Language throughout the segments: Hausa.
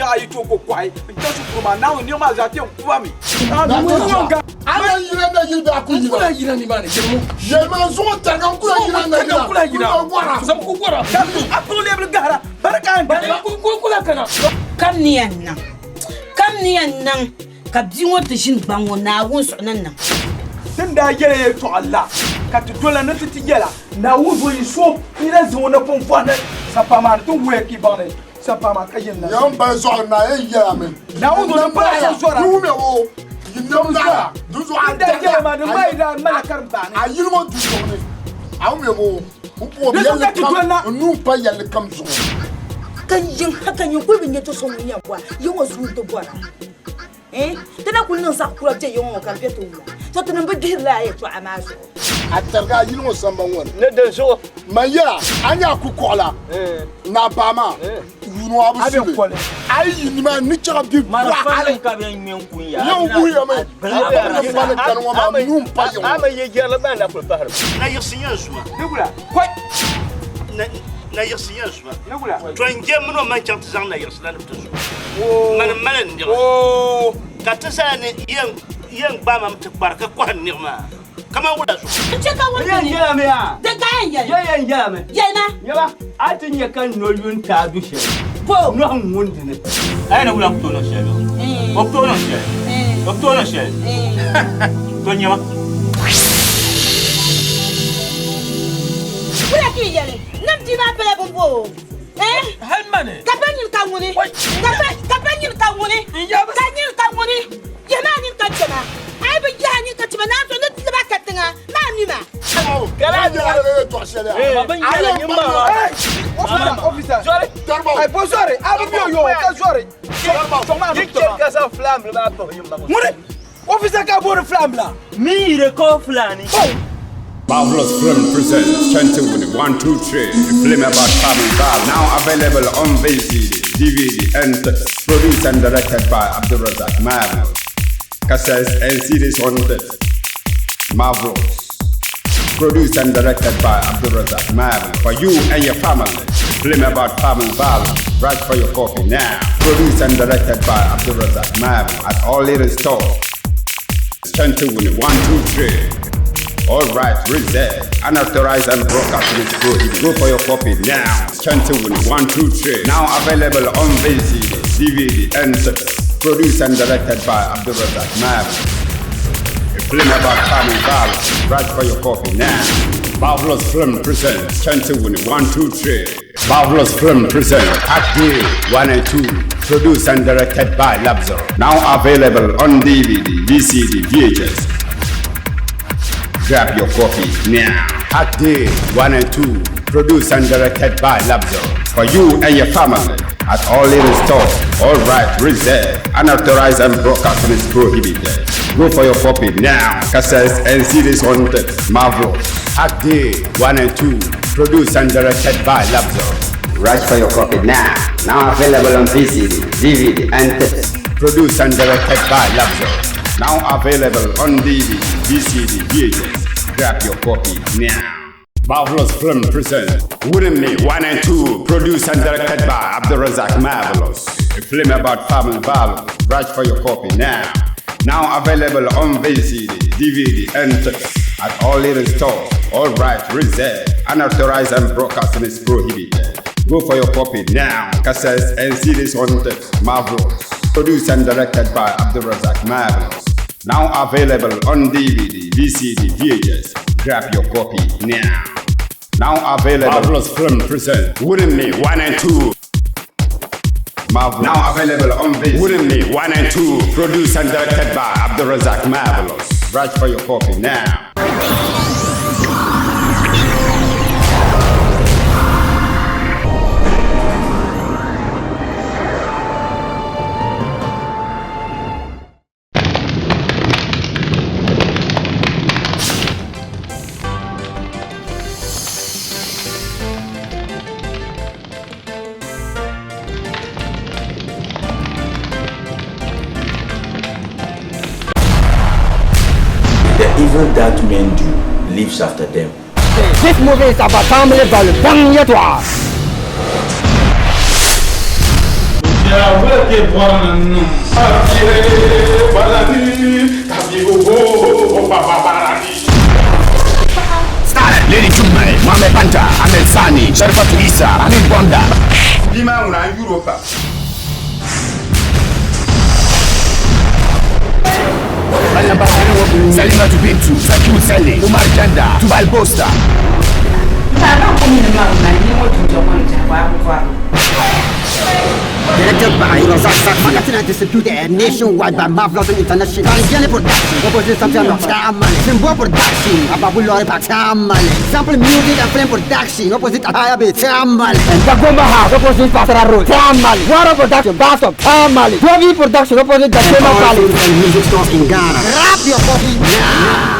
ya yi to ko kwai nta su kuma na ni ma za te kuwa mi ala yira na yira ku yira kula yira ni bane jemu je ma zo ta kan kula yira na yira kula yira gwara sam ku gwara apro le gara baraka ku kula kana kam ni yan nan ka bi wata shin bango na won so nan nan tunda yele to Allah ka to dola na titi yela na wuzo yi so ina zo na fonfo na sapama to we ki bane sapama kayin na yan ba so na yira me na wuzo na ba ya so ra du me o yinam da du zo anda yele ma de mai da malakar bane a yirmo du so ne a me mo upo bi yele kam nu pa yele kam zo kan yin hakan yin kulbin ya to so mun yakwa yin wasu to bora tana kullun sa kula te yin kan feto to tana ba girla ya to amaso atarga yirmo samba won ne de so maya anya ku kola na bama yuno abu sibe ay yinima ni chaka bi mara falin ka ben men kunya yo buya me falin kan wa ma num pa yo ama ye gela ba na kul bahar na yirsiyan zuma degula kwai na yirsiyan zuma degula to nge mno man chant zang na yirsilan to zuma man ndir ka tsa ne yen ba mam te barka ko nirma kama wala su ce ka wannan ne ya me ya da kayan ya me yana yaba atin ya kan no yun ta du she po no han wonde ne ay na wala ko no she o ko no she o ko no she to nyama kula ki yale nam ti ba pele bombo hal mane kapanyin kanguni kapanyin kanguni kanyin kanguni yana ka tana ai ba yani ka tana na to ne ba ka tana na mi ma kala ya to shele baban yala nyimba officer ay bonsoir abu yo ka soirée ka sa flamme ba ko yimba mure officer ka bor flamme la mi re ko flani Marvelous Film presents Chantilly 1, 2, 3, a film about Family Ball, now available on VCD, DVD, and produced and directed by Abdulrazak Marvelous. Cassettes and CDs on it. Marvelous. Produced and directed by Abdulrazak Marvelous. For you and your family, a film about Family Ball, right for your copy now. Produced and directed by Abdulrazak Marvelous at all little stores. Chantilly 1, 2, 3. Alright, reserve, unauthorized and broadcast is good. Go for your copy now. Chantilly 1, 2, 3. Now available on VCD, DVD, and produced and directed by Abdulrazak Marvelous. A film about family violence. Right for your copy now. Marvelous Film presents Chantilly 1, 2, 3. Marvelous Film presents Act 1 and 2. Produced and directed by Labzo. Now available on DVD, VCD, VHS. Grab your copy now. Act 1 and 2, produced and directed by Labzo. For you and your family, at all little stores. Alright, reserved, unauthorized and broadcast is prohibited. Go for your copy now. Cassettes and CDs on text. Marvelous. Act 1 and 2, produced and directed by Labzo. Right for your copy now. Now available on VCD, DVD, and text. Produced and directed by Labzo. Now available on DVD, VCD, VHS. Grab your copy now. Marvelous Film presents Wouldn't Me 1 and 2, produced and directed by Abdulrazak Marvelous. A film about family violence. Right for your copy now. Now available on VCD, DVD, and at all little stores. Alright, reserved, unauthorized and broadcasting is prohibited. Go for your copy now. Cassettes and CDs on text. Marvelous. Produced and directed by Abdulrazak Marvelous. Now available on DVD, VCD, VHS. Grab your copy now. Now available. Marvelous Film presents Wouldn't Me 1 and 2. Marvelous. Now available on VCD. Wouldn't Me 1 and 2. Produced and directed by Abdulrazak Marvelous. Right for your copy now. Even that men do lives after them. This movie is about family violence. Bang your door. Starlet Lady Jummai, Mohamed Panta, Ahmed Sani, Sharifatu Isa, Amin Bonda. Lima una Europa. Salima Bintu, Sakiu Sele, Umar Janda, Tubal Bosta. Directed by Rozak Magazine and distributed nationwide by Mavlodon International. Banjani Production, opposite something of Tamale. Simbo Production, Ababulori Tamale. Sample Music and Film Production, opposite Ayabe Tamale. And Dagomba House, opposite Pasara Road Tamale. Water Production, Bastard Tamale. Toby Production, opposite Dakema Valley. And music stores in Ghana. Rap your coffee now.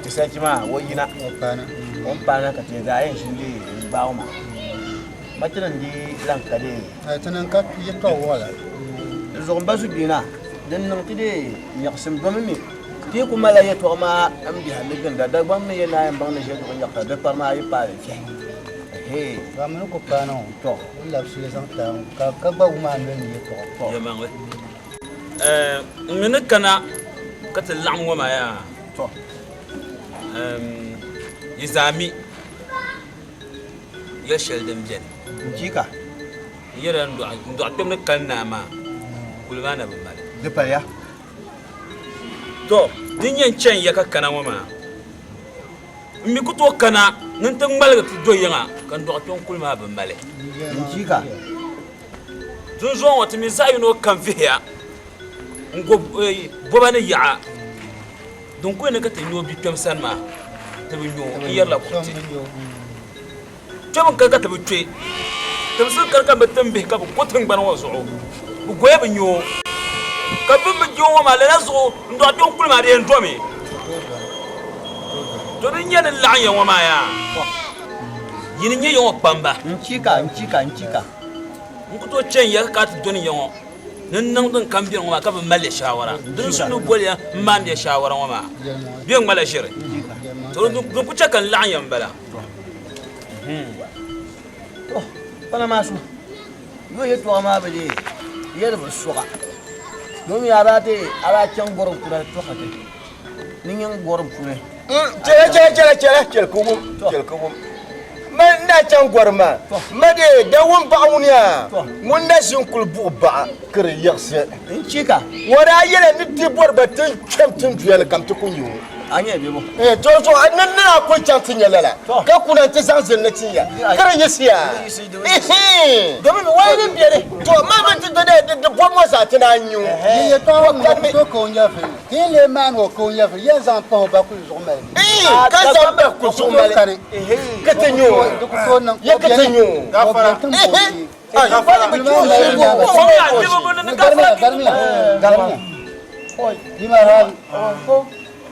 Kisachima wajina ompana katega yin shinde bauma matinan di lankade tanan ka yito wala zo mbasu dina dan nan tide yaksim domimi ti kuma la yeto ma am di halin da bam ne yana yan bang ne je ko yakta da parma yi pare he ba mun ko pano to illa su san ta ka ba uma ne yeto ya mangwe min kana katal lamwa ma ya to Izami ya sheldon jen jika yaran do atem kan nama kulmana bambale de paya to dinyan chen ya kakana mama mi kuto kana nan tan malga do yanga kan do atem kulma bambale jika dun zo wata mi sai no kan fiya ngo bobane ya donc ko ne ka te nyobi kem sanma te bi nyo yalla ko ti to ka te bi twe te bi kar ka betam be ka ko tan ban wa so bu goye bi nyo ka bi bi jo ma le so ndo don kul ma de ndo me to din yen la yan wa ma ya yin nye yon pamba nchika nguto chen ya ka to doni yon nan nan dan kan biyan wa ka ba malle shawara dun sunu bolya man ya shawara wa ma biyan mala shire to dun ku kan la yan bala to bana masu yo ye to ma bade ye da suka don ya rate ala can goron kura to hate nin yan goron kure cele ko man na can gwarma made da won ba wuniya mun da shin kulbu ba kar yakse in cika wara yele ni tibor ba tun chamtin duel kam to kun yu anya be mo to nan na ko chamtin yalala ka kuna ta san zannati ya kar yasiya domin wai ne biere to ma ban ta da bomo sa tina anyu ye to ko nya fe le man ko nya fe ye zan pa ba ku journal ka zan ba ku journal ka tanyo ya ka tanyo gafara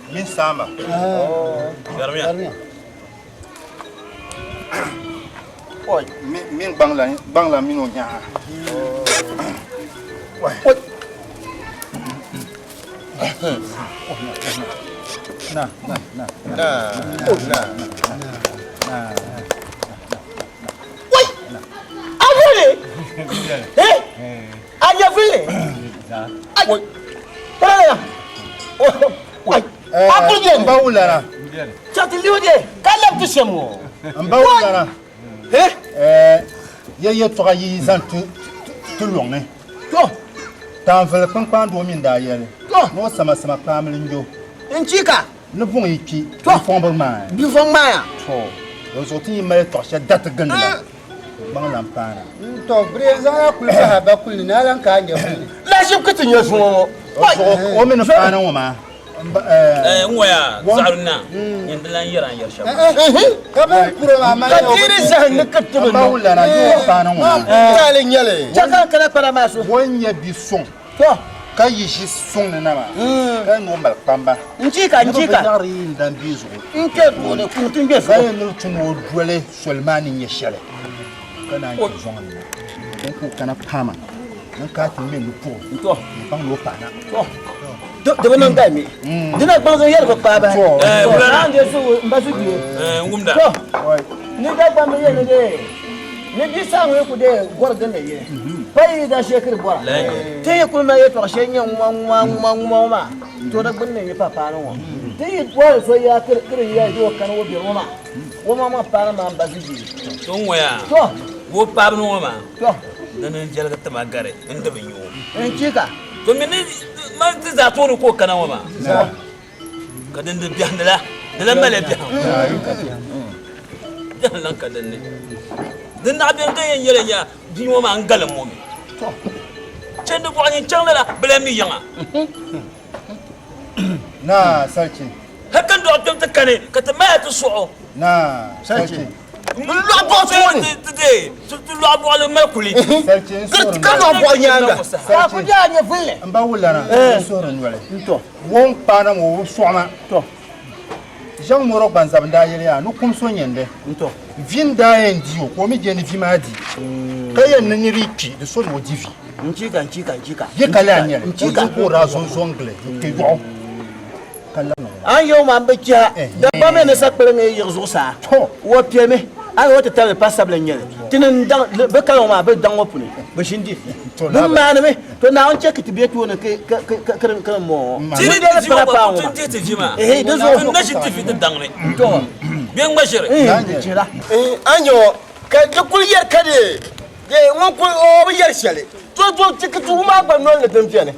min sama garmiya oi min bangla min o nya na woi avele aja vile woi para Abuja mbawulara chati liode kala tushemo mbawulara ye toka yi zan tu longne to tanfel kpankpan do min da yele no sama pamli njo nchika no bon iki to fombo ma ya to zo ti me to sha dat gandla bang lampana to breza ya kulha ba kulina lan ka nya la shi kutin ya so o min fana wo ma ngoya zaruna yindilan yaran yarsha ka ba kuro ma ka tiri sa ne katulu ba wala na yo fana wo tale nyale chaka kana para maso wonya bi son to ka yishi son na ma ka no mbal pamba nchika na ri ndan bizo nke do ne kutun be so ka no tuno dwele solmani nyeshele kana yi zon ne ko kana pama nan ka tin me lupo to bang lo pana da wannan ga mi dina ba zan yarba pa ba wala an je su mbasu biye ngumda to ni da ba me ne de ni bi san we ku de gorgan da ye bai da shekar bora te ku ma ye to shenyan ma to da gunne ye papa nan wa te yi bora so ya kir ya jo kan wo bi roma ma para ma mbasu biye to ngoya to wo pabno ma to nan jalga ta magare inda ban yo en chika to min man ti za to ko kana wa ma ka dan da biyan da mala biyan dan lan ka dan ne dan na biyan ga yan yele ya bi mo ma an galan mo to can da gwanin can la bala mi yanga na sarki hakan do abdan ta kane ka ta maya ta su'o na sarki lu abo so today tu lu abo le makuli sarki ka no bo nyanga ka ku ja ne fulle mba wulana soro nwale to won pana mo soma to jean moro banza banda yele ya no kum so nyende to vin da endi o ko mi je ni vimadi kayen na ni riki de so wo divi nchika ye kala nyele nchika ko razon zongle ke yo kala no an yo ma mbekia da ba me ne sakpele me yirzo sa wo pieme an wo tata pas sable nyele tinin dan be kala ma be dan wo puni be shindi dum ma ne me to na on check ti be to ne ke kan mo tini de para pa mo tini vima do zo na shi ti fi dan ne to bien mashire anyo ka kul yer kade ye won kul o be yer shele to tikitu ma gba non le tempiane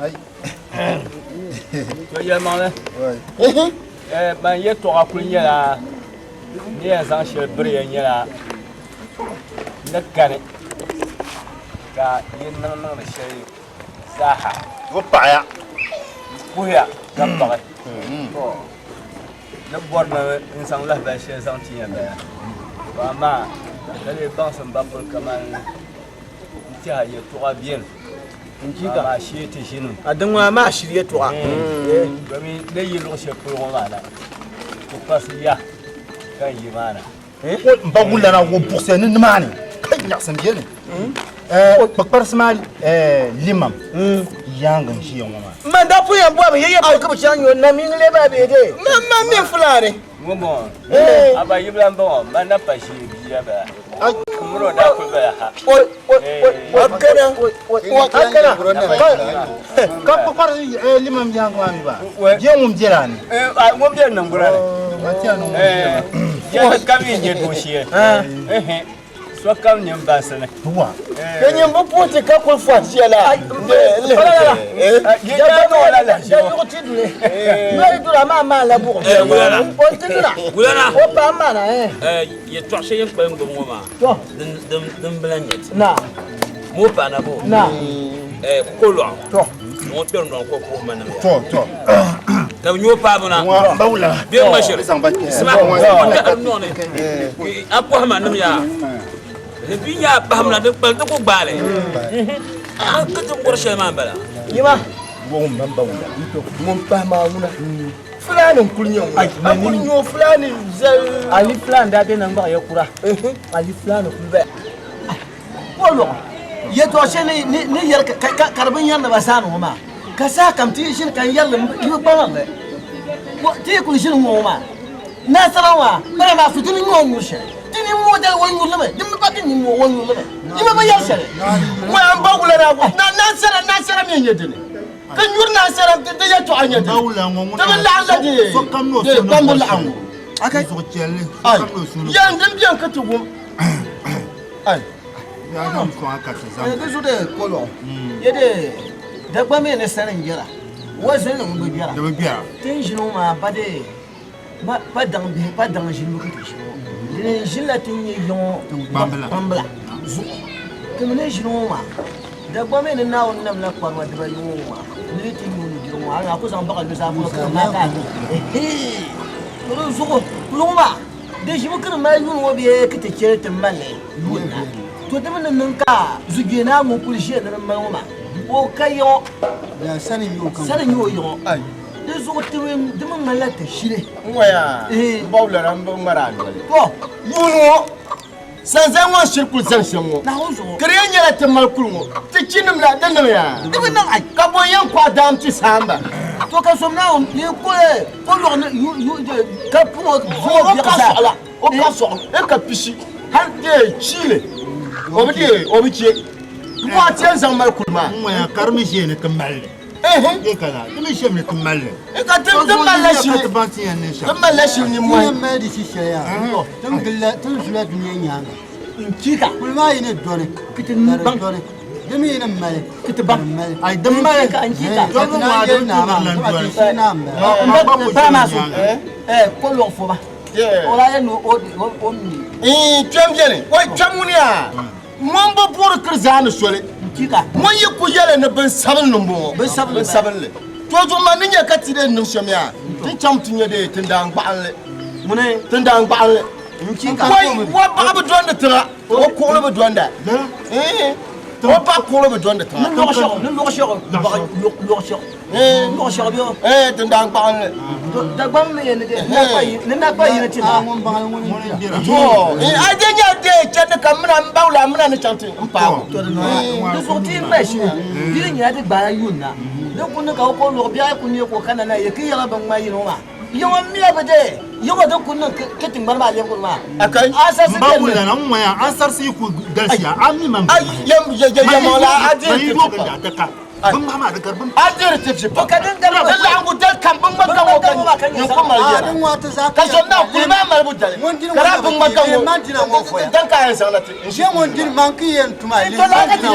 to ye ma le ban ye to ka kul nyela ni ya san she bre nyela na kare ka yin nan na she saha wo paya puya kan ba to na borna insan la ba shi san tiya ba ma dale ban san ba por kaman ti ha ya to bien injika ma shi te shinu adan wa ma shirye to a domin dai yi lo she ko ma la ko pasiya kan yi mana ba wula na wo bourse ni mani kai nya san bien bakpar smali limam yangan shi yon ma man da fu yan bo ba yeye ko ka chan yo na min le ba be de man min fulare ngomo aba yiblan bo man na pashi biya ba muro da ku ba ha akana ka bakpar limam yangan mi ba je mum jerani mum jer nan burane ya kam yin je dossier so kam nyam basane wa kenyam bo pote ka ko fa siala ya no la la ya yo tidule no idura ma la bu o tidula gulana o pa ma na ye to she yen kwen ngo ma to dum blanet na mo pa na bo na ko lo to mo per no ko manam to da nyo pa bona ba wula bi ma shere sama no ne apo ha manam ya le binya pamna de pal to ko balé ka to ngor shema bala yima wo man ba wula mun pa ma muna fulani kulnyo kulnyo fulani ali fulani da nan ba ya kura ali fulani kulbe wolo ye to she ne yar karbin yan da ba sanu ma ka sa kam ti shin kan yalla yi ba ma wo ti kun shin mo ma na salawa ba ma fitini mo mushe tini mo da wonyu leme dimma pati ni mo wonyu leme yima ba yar sere mo am ba wula na ko na sere mi nyedene kan yurna sere de ya to anya de wula ngo de la la de so kam no so bambu la angu aka so chelle ay ya ndem bien ka to gum ay ya ga so aka ta zam de so de kolo ye de da gba me ne sere njera wo so ne mo biara da biara tin jino ma ba de pas dans jino ka to jino ne jila tin ye yon bambla zu to ne jino ma da gba me ne na on nam la kwa ma de ba yon ma ne tin yon jino ma ala ko zan ba ka sa ko ma ka to zuko luma de jimo kan ma yon wo biye ka te kire tin male to da mun nan ka zuge na mu kulshe da ma ma o kayo ya sanin yo ai de zuko tin de mun mala ta shire waya bawla ran ba mara to yuno sanzan wan shirkul sansan wo na ho zo kare nyala ta malkul wo ti kinum la dan ya de mun nan ai ka bo yan kwa dam ti samba to ka som na ni ko lo na yu ka pumo zo bi ka sa o ka so e ka pishi har de chile o bi che mo atien zan malkul ma mo ya karmi je ne kamalle e kala ni je ne kamalle e ka tem dem malashi ka tabanti ya ne sha dem malashi ni mo ya ma di shi ya tam gilla tam jula dunya nyanga kika kul ma yine dore kitin ban dore demi yine male kitin ban ay dem male ka an kika to ma do na ma dore ba ma so ko lo fo ba ora ya no o mi twem jene o twem munia mon bo buru kirzana sole kika mon yi ku yele ne ben sabal no bo ben sabal le to jo ma ni nya katide no shomya tin cham tinye de tindang baale mune tindang baale kika wa ba bu donda tra o ko lo bu donda o ba ko lo bu donda tra lo sho bio tindang baale da bam me ne de na pa yi ne tin mon bangal mon dira to a de nya de chande kamna mbawla mna ne chante mpa to de so ti me shi bi nya de ba yun na de kun ka ko lo bi ay kun ye ko kana na ye ki ya ban ma yi no ma yo mi ba de yo da kun ke tin bar ma le kun ma akai asa se ba wula na mo ya asar si ku galsiya ammi man ay yam mola adi da ka bun ma da karbin adir tipsi ko ka dan da Allah an gudal kan bun makan wo kan ni ko mal ya dan wata za ka so na ku ma mal budal kara bun makan wo man dina mo fo ya dan ka yan sanati je mon dir man ki yen tuma ile to la ka ti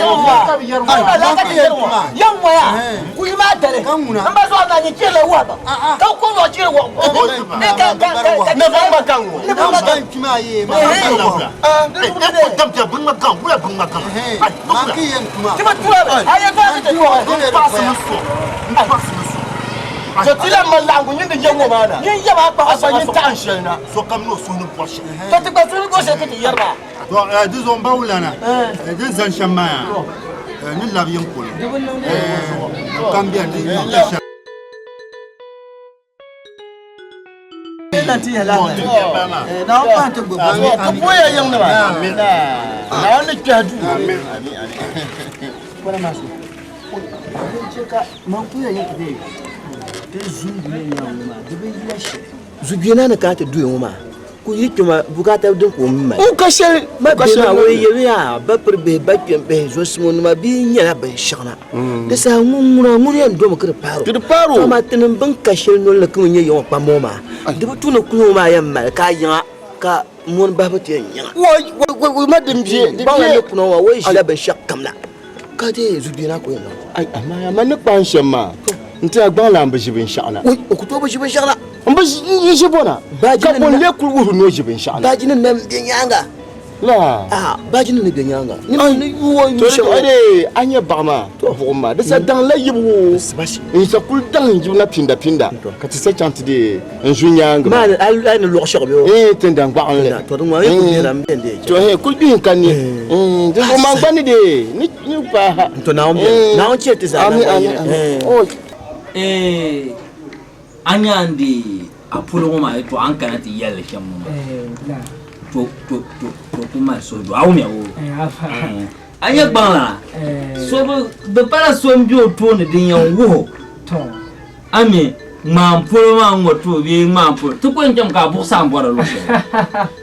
yarwa yan waya ku yi ma tare an ba so na ni kele wa ba ka ko lo kele wa ne bun makan wo ne ba ban tuma ye ma laura ko dam ta bun makan wala bun makan man ki yen tuma ti ba tura ba ay ba ti passe muso so tila malangu nyinga yango mana yin yaba ba yin tan shena so kam no so no poche to ti ba so go se ke yarba to disons baulana din zan shamma ni labiyan kula cambia de nanti ya la na pa to go ko boya yang na ba na ni kadu bora maso cheka manku ya yake dai te zungu ne ya ma dube ya shi zugena na ka ta duye ma ku yi kuma bukata din ko min mai o kashe ma be na wo ye ya ba perbe ba kembe zo simon ma bi nyala ban shana da sa ngumura nguriyan do mu kir paro ma tinin ban kashe no la kun ye yo pa mo ma da tuna ku ma yamma ka yin ka mon ba ba te yin wo ma dimje ba ne kuno wa wo shi la ban shak kamla ka de zugena ko yana ai amma ya man ban shema nta gban la mbe jibin shana oi ku to ba jibin shana mbe yi bona ka bon le kul wo no jibin shana bajinin nan bin yanga la bajinin ne bin yanga ni wo to ade anya bama to ma da sa dan la yibu sabashi in sa kul dan jibna pinda ka ti sa chanti de en yanga ma al lo shok bi tendang ba an le to dum wa yi na mbe de to he kul bi kan ni de ko ma gbani de ni pa to na on che ti sa anyandi apulo ma to an kana ti yelle shamu to kuma so do awmi awo anya gbala so be para so mbio to ne din yan wo to ami mampulo ma ngoto bi mampulo to ko njam ka bu sam bora lo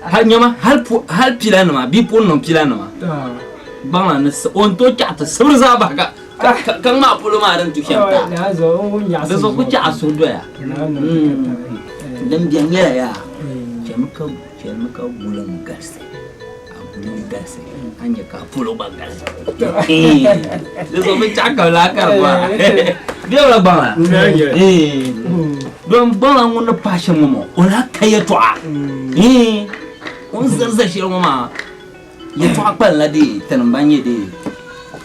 ha nyama hal pilana ma bi pon non pilana ma bangla ne on to chata sabra ba ka kan ma pulo ma ran tu shanta na zo on ya da zo ku ci asu doya dan biyan ya muka bulan gas bulan gas anya ka pulo ba gas da zo mu chaka la karba dia la bala don bala mun na passion mo ona kayato on zarza shi ma ya to akpal la di tanambanye di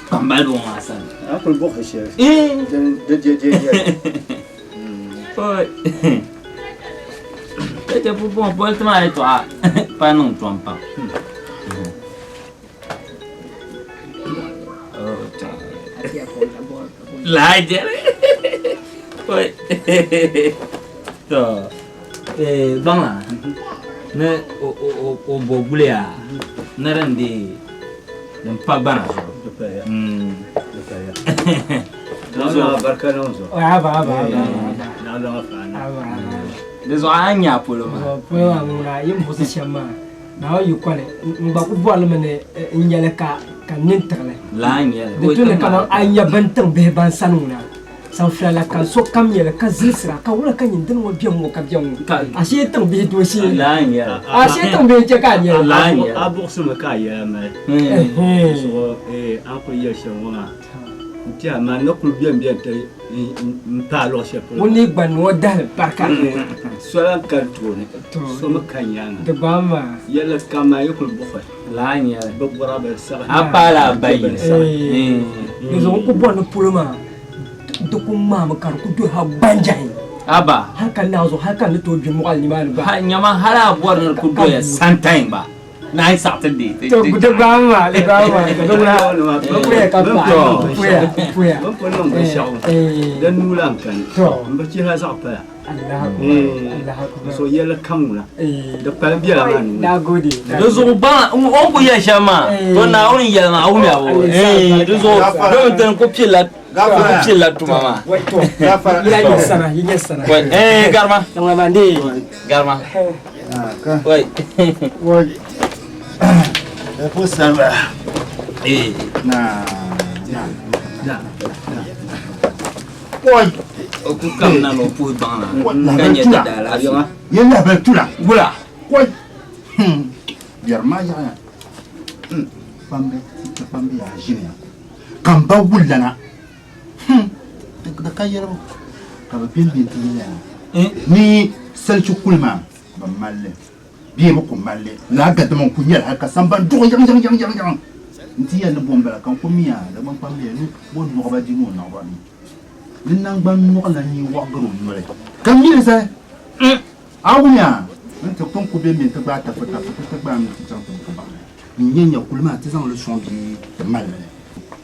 kambal bo masan akul bo khashia Te pour bon pour toi toi pas non trompe pas la jere oi to bang la ne o bobulea ne rende pa bana Lazo barka nazo. Aba. Nada afana. Dezo anya polo ma. Polo amuna yim position ma. Na yu kwale mba ku bol mene nyele ka nintrele. La nyele. De tune kala anya bantan be ban sanuna. San frala ka so kam yele ka zisra ka wala ka nyindin wo biam wo ka biam. Ashe tan be do shi. La nyele. Ashe tan be je ka nyele. La nyele. Abursu ma ka ya ma. So anko yesha wona. Tiens, maintenant que bien te parle chef. On est ban modal barka. Soit carton, soit me kanyana. De bama. Yalla kama yokul bufa. La nya. Bobora be sa. Apala bayi sa. Nous avons ko bon pour ma. Do ko mama kar ko do ha banjai. Aba. Haka nazo haka ne to bi mo al liman ba. Ha nyama hala bor na ko do ya santain ba. Na ai Saturday. To de bama, de bama. Do puya ka pa. Puya. Bon non be shaw. Dan nulan kan. To. Mbaci ha sa pa. Allah akbar. So yalla kamuna. Da pa biya man. Na gode. Do zo ba on ko ya shama. To na on ya na awmi awo. Do zo do den ko pila. Gafa pila tu mama. Gafa. Ila yesana. Garma. Tanga mandi. Garma. Woi. Depois sabe. Na. Oi. O ku kam na no pu bana. Ganya dala. Yalla betula. Gula. Oi. Biar ma ya. Pambe ya jinya. Kamba wulana. Da kayero. Ka bin tinya. Ni selchu kulma. Ba malle. Bien ko malle la ga dama ku nyal haka samban do yang nti ya no bomba kan ko miya da ban pambe ni bon no ba di no na ba ni nang ban no la ni wa gro mole kam ni sa awunya nte kon ko be min te ba ta fata te ba mi ti tanto ko ba ni nya kulma te zan le son bi mal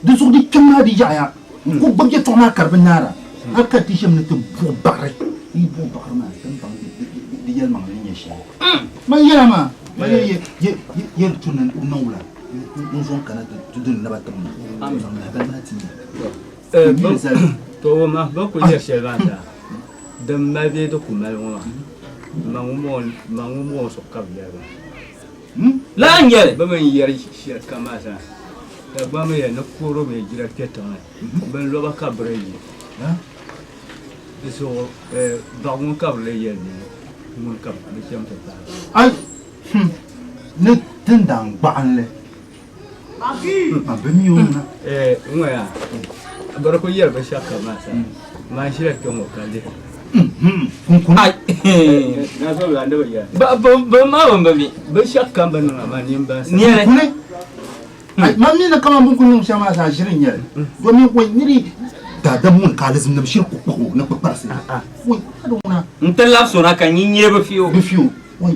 de sur di kama di jaya ko bagge to na karbin nara aka ti shem ne te bo bare i bo bare ma tan ban di yel ma ni shi ma yela ma ma ye tunan unawla un son kana tu dun na ba tam am zan na ba ti to ma ba ko ye shevanda de ma vie to kumal wona mangumo so kabya ba la nyere ba man yeri shi kama sa da ba me na koro me jira ketan ben lo ba kabre yi so ba ngun kabre yi mun kab be kem ta ai ne tendang ba anle ma be mi ona ngoya bara ko yer ba shaka ma sa ma shi ra kemo kale ai na so la ndo ya ba ma ba mi ba shakka ban na ma ni ba sa ni ne ai mami na kama mun kunun shama sa shirin yar domin wai niri da mun kalizm na shir ku na parse wai adona ntalla so na kan yin yeba fiyo wai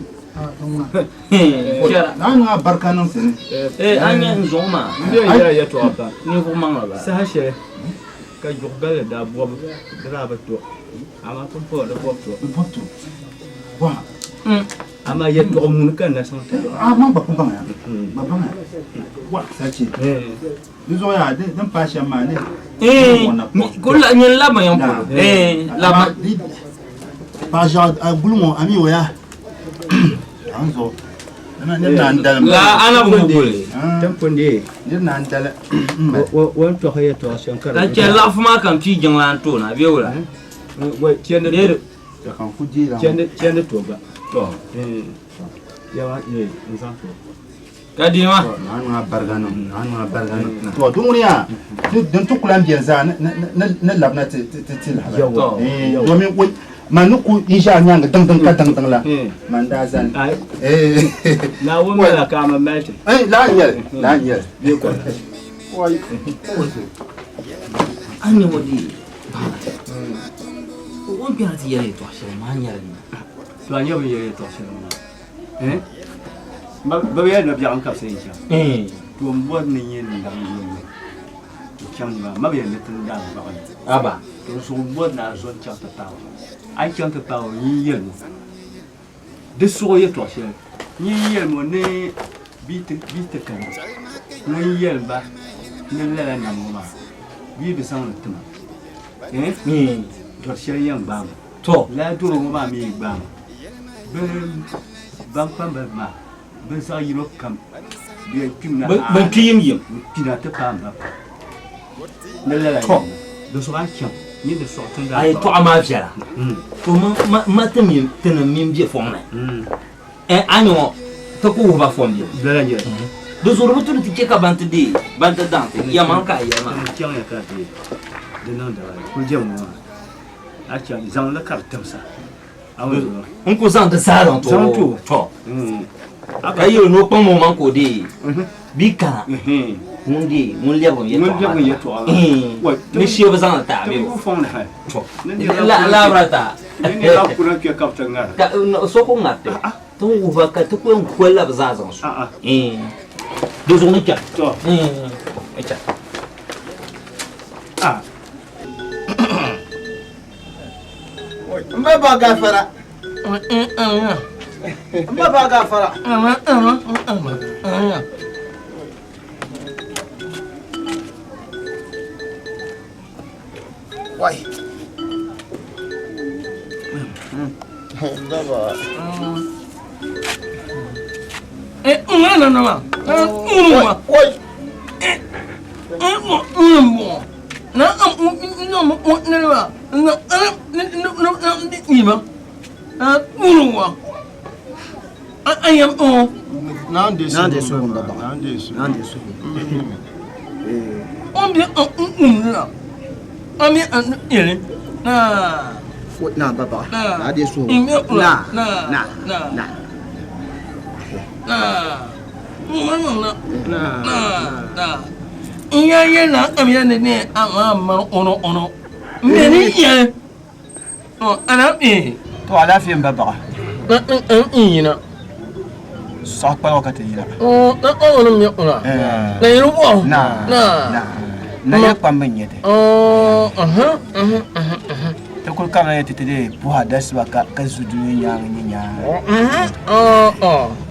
na barka nan sene anya nzoma ndio ya to apa ni ko manga ba sa hashe ka jogal da bob dra ba to ama ko po da bob to wa ama ya to mun kan na san ama ba kun ba ya ba ba wa sace nizo ya dan pasha ma ne ko la nyen la ma yan ko la ma pasha gulmo ami oya anzo la ana bugule tamponde ni nan dala won to haye to shankar la ke la fuma kan ti janglan to na biyola wai tiende da kan fuji la tiende to ba to yawa nsan to kadima nanu bargano to duniya don to kulan biyan za na labna ti la domin wai manuku insha nyanga dang la manda zan na wona la kama mate la nyel be ko wai ani wodi won bi ati yele to ashe ma nyal ni to anya bi yele to ashe ma ba ya na bi an ka sai insha to mbo ni yin dang yin chang ma bi ne tun da ba aba to so mbo na zon cha ta ta ai chang ta ta yin yin de so ye to ashe yin yin mo ne bi te kan yin yin ba ne la na mo ma bi bi san tuma to ashe yin ba to la duro mo ma mi ba ban pam ba ma ben sa yiro kam bi kimna ban kiyim yim pina ta pam ba ne la to do so an kyam ni de so tun da ai to ama fiara to ma temi tena mim bi fomna anyo to ko ba fom bi la je do so rubutu ti ke ka bante dante ya man ka ya man kyam ya ka de nan da ku je mo a kyam zan la kar tamsa on ko zan da saran to ayo no pon mo man ko de bi ka mun lebo ye to ni shi ba zan ta bi la brata ni la ku na ke ka ta ngara so ko ngate to u ba ka to ko en ko la ba zan so do zo ni ka to echa mbaba gafara mbaba gafara wai mbaba no wai na no I am all. Now this On the I mean, nah, Baba. Nah, this one. Iya na kami ne ama ono Meni ya. Oh, anak ni. To ala fi mbaba. Na. Sa pa wakati ina. Oh, na ono mi ona. Na yiru bo. Na ya pambenye te. Oh, Ta kul kana ya tete bu hadas ba ka zudu nya nya. Oh.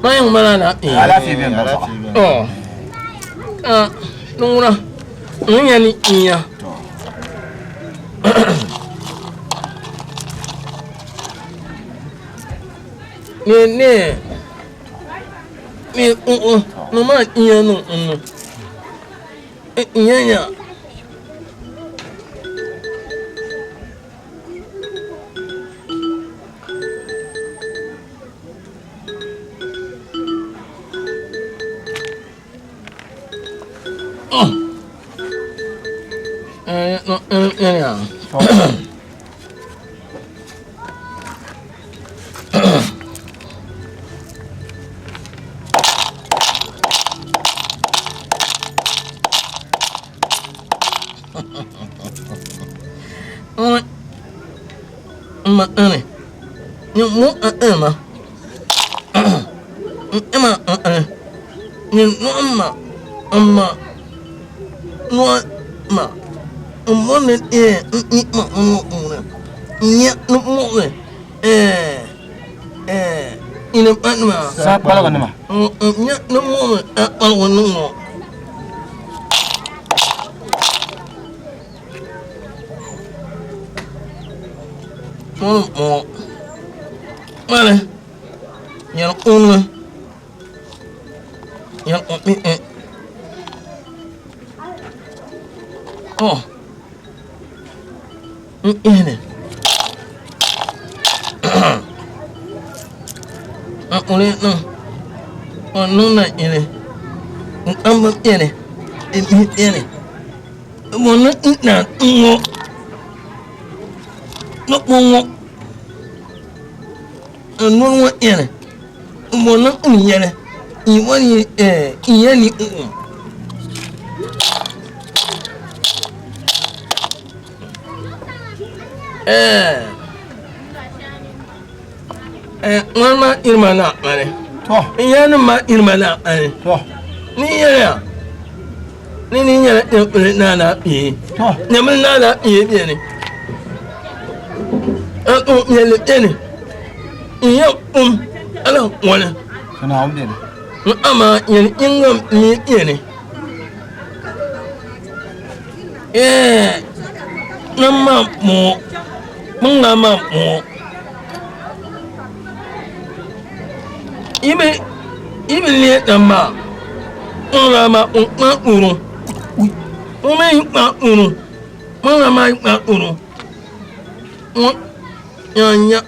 Mayang malana. Ala fi bi mbaba. Oh. Nunguna. Nya ni iya. Ne. No ma iya no. Iya. Yeah. Ma ane. Ni mu ama. Ama ane. Ni no ama. Ama. No ma. Mo ne ni ma mo. Ni no mo ne. Ina panma. Sa pala kana ma. Ni no mo apa wono mo. Mo. Mana? Yang ungu. Yang umi. Oh. Ini. Aku lihat no. Oh nuna ini. Ambak ini. Ini. Mana ina ungu. No ungu. Nunu ini. Mana ini ya? Iwani iya ni ungu. Mama irmana mane. To. Iyana ma irmana mane. To. Ni ya. Ni ya na bi. To. Ne mun na bi ne. Aku yele ne. Iya ala wala. Kana amde ne. Ama yele ingam ni ne. Nama mo. Mengama mo. Ibe lihat nama. Mengama urung. Urung. Mengama urung. Nya.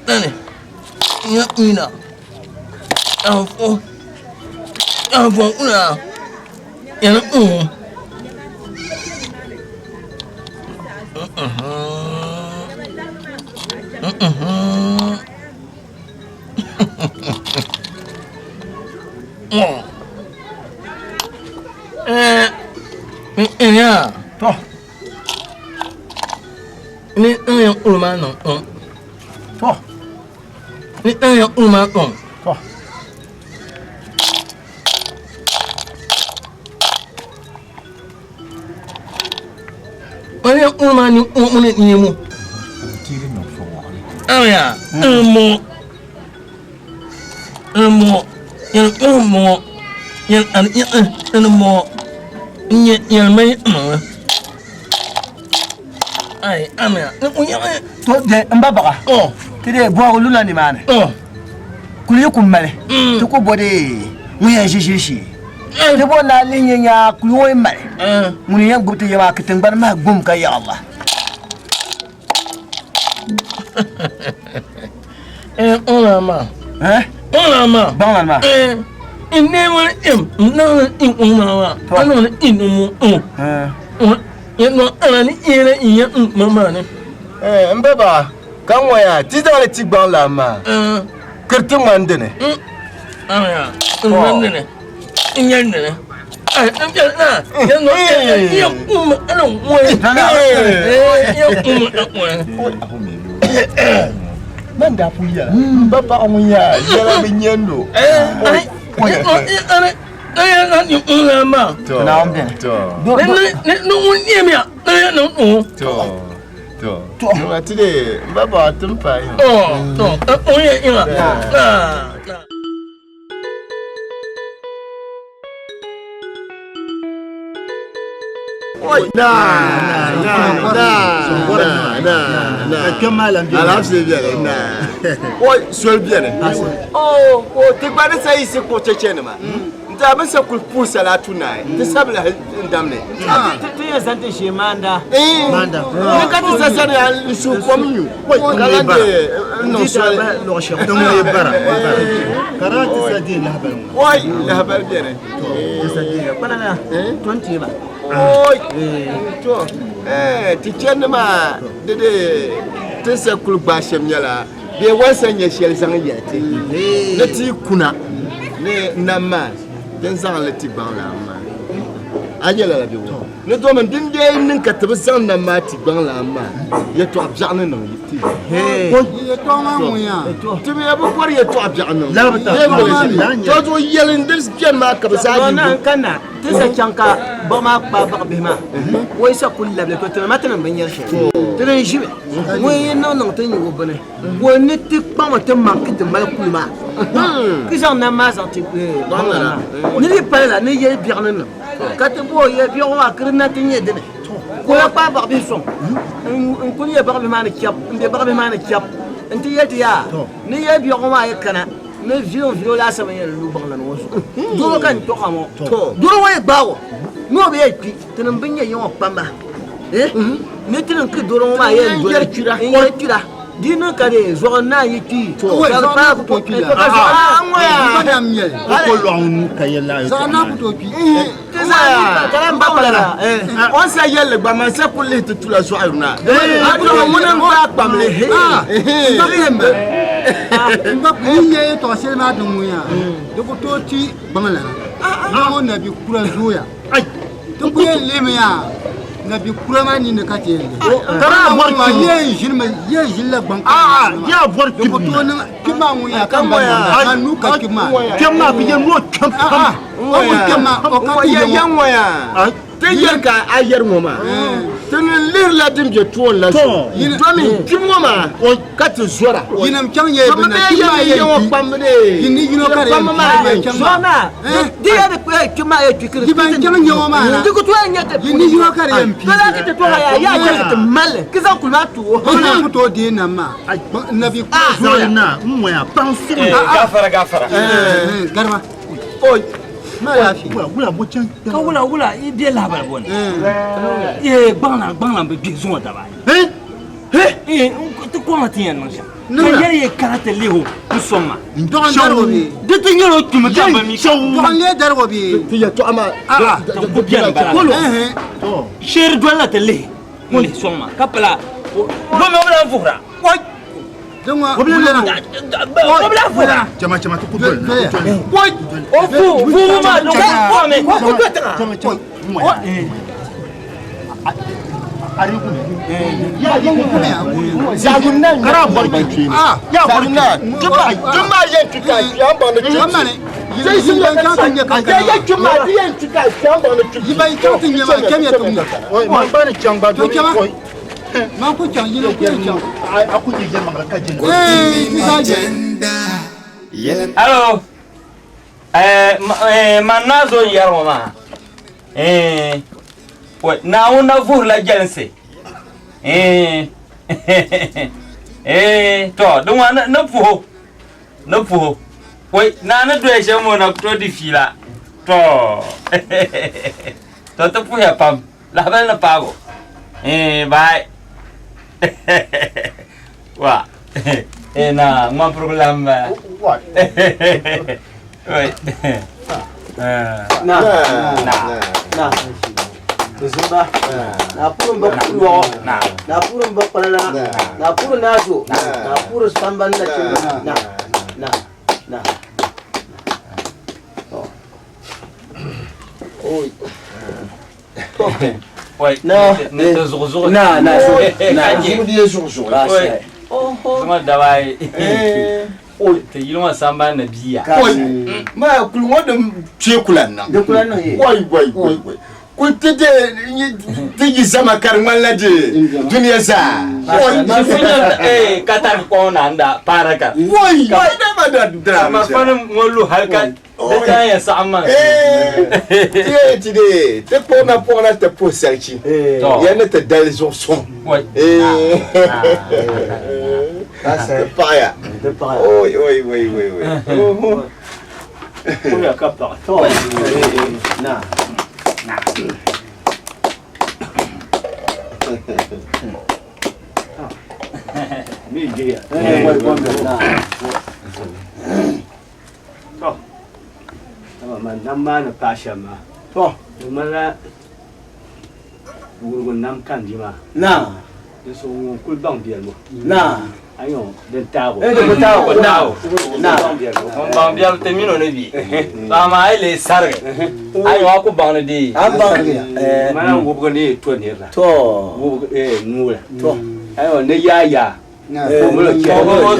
Tane. Nya ina. Afo una. Yang ya. Toh. Ini yang ulama no. Toh. Ini yang ulama no. Toh. Mana yang ulama ni umune ni mu. Kiri no fo. Ya. Mo. Yang mo. Yang mai mo. Ai amya. To de mbaba. Oh. Tide bo lula ni mane. Oh. Kuli kumale. To ko bode muya shishi. De bo na linya nya kuli wo male. Muni yang gubti ya kitin bar ma gum ka ya Allah. Ulama. Ulama. Ulama. Ini mana nama ulama. Anu ini Yang ni iya mama ni. Mbaba, kan waya, ti da le ti gban la ma. Kerti mandene. Ya, mandene. Inyandene. Manda puya. Bapa omunya, yala binyendo. Tichenma de tesa kulba shemnyala be wasanya shel sangiyati lati kuna ne nama den sang lati bangla ma ajela la biwo ne do man dinde nin ka tabsan na ma ti bangla ma ya to abjana no yiti ko ya to ma mu ya to be abu kwar ya to abjana la ba to yelin dis jan ma ka ba na kana tesa chanka ba ma ba ba bima wai sa kullu la ko to matan ban yar shi tren shi wai no no tan yi wobane wo ne ti pa ma tan man kit mal kulma ki jan na ma zanti ni li pa la ni ye bien non ka te bo ye bien wa krina tin ye de ko la pa ba bi son kun ye ba bi ma ne kyap be ba bi ma ne kyap nti ye ti ya ni ye bien wa ye kana ne vion la sama ye lu bangla no so duro kan to kamo duro wa ye bawo no be ye pi tan bin ye yo pamba ne tin ke duro ma ye do ye tira dino kare zo na yiti ka pa ko ki la ya ko lo an ka ye la za na ku to pi za ka ran ba la on sa ye le ba man se ko le tu la so aruna adro mo na ba pam le he to ye mba ni ye to se na dum ya do ko to ti bangala na mo na bi kura zo ya ai to ko ye le me ya na bi kurama ni ne ka te tara bor ma ye jirma ye jilla ban ya bor ki to na ki ma mu ya kan ba na nu ka ki ma bi ye no kam o ka ye yan wa ya te yer ka ayer mo ma te ne lir la dim je to la so to mi ki mo ma o ka te zora yinam kan ye be na ki ma ye yo pamde yini yino ka re zona di ya de ki ma ye ki ki ban kan ye mo ma na di ko to ya nyate yini yino ka re mpi bala ki te to ya ya te mal ki za ku ma tu o na ku to di na ma na bi ku zora na mo ya pansi gafara garba oi ma ya fi wula bo chan ka wula I de la ba bon bangla be bi zo da ba to ko ma tien no sha na ye karate leho kusoma ndon darbo bi de to nyoro tuma ta ba mi ko le darbo bi ti ya to ama ko bien ba ko to sher dola te le mo le soma kapala bo me wala fura Dongwa obla fura chama to kudol boy ofu ma no ko me ko dotara ari ku ya zagunna kara barki ya barna juma ye tuka ya bana juma ne sai sun ga kan ya juma ye tuka ya bana yi bai to tin ya ma kemiya to ma bana chamba to ma ku chan yi ko chan aku ji je mangala ka jin allo manazo yaro ma na una vurla jense to don wa na fuho wai na doye mo na to di fila to to fuya pam la bel na pago bye wa na ma problema what wait na Zumba na purun bakulo na purun bakwala na purun nazo na purun samban na chimba na Oi. Oi. No. Ne te zozo. Na. Jimu dia zozo. Oi. Sama dawai. Oi, te yilma samba na biya. Oi. Ma kulmo da ce kulan nan. Da kulan nan eh. Oi. Ko tete tigi sama karman laje duniya sa. Ma funya katar ko nanda paraka. Oi, da drama. Ma fanin ngolu halka da ya sama. Tide, te pona te po sarki. Ya ne te dal zo son. Oi. Te paya. Oi. Kuya kapa. Na. Ni dia. Nama na pasha ma. Mana gurgun nam kan di ma. Na. So kul bang dia mo. Na. Ayo den tao. Den tao. Na. Bang dia termino ne bi. Sama ai le sarge. Ayo aku bang di. Bang. Mana gurgun ni to ni la. To. Ngula. To. Ayo ne ya.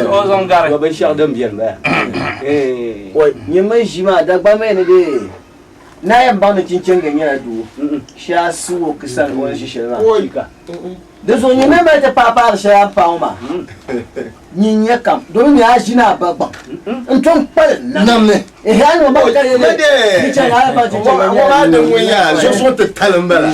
O zong gar. Ba shar dem bien ba. Oi, ni mai jima da ba mai ne de. Na yan ba na cincin ganye na du. Sha suwo kisan wani shi shirma. Oi. Da so ni mai ta papa sha pa ma. Ni nya kam. Do ni a jina ba ba. Nton pal namne. Ha no ma ka ne. Ni cha na ba cincin ganye. Wa da wuya zo so ta talan bala.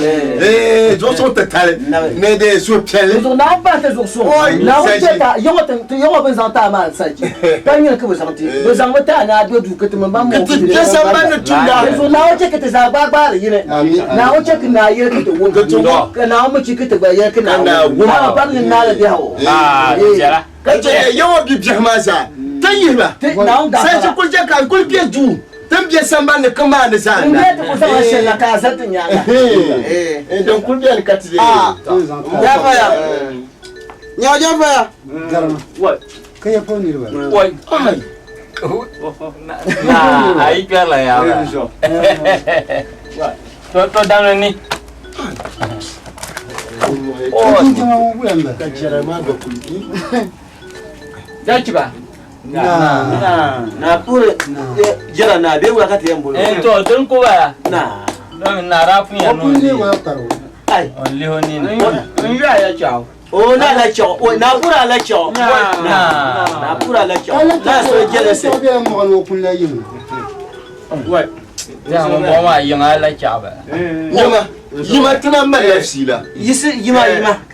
Zo so ta talan. Ne de so pele. Zo na ba ta zo so. Na wuce ta yawa ban zan ta ma saji. Kan yin ka ba san ti. Ba zan mata na do du ka tuma ba mu. Ka san ban na tunda. Zo na wuce ka ta za ba ba yi ne. Na wuce ka na yi ka ta won. Ka na mu ci ka ta ba yi ka na. Na ba ni na da hawo. Jara. Ka ce yawa bi bihmasa. Tayi ba. Sai ci kulje ka kulje ju. Tan biya san ban kan ba ni sa. Ne ta kusa wa shi la ka satin ya. Don kulje ka ti. Ya fa ya. Nya ja fa ya. What? Kai ya foni ba. Wai. Na, ai pela ya. To dan ni. Ka jira ma ga kulki. Daci ba. Na pure jira na be wa ka te yambo. To don ko ba. Na. Don na rafun ya no. Ai, only honi ni. Nyu ya chao. Oh, na la chao. Oh, na pura la chao. Na pura la chao. Na so jere se. Wai. Ya mo ma yanga la chao ba. Yima tana malafi la. Yima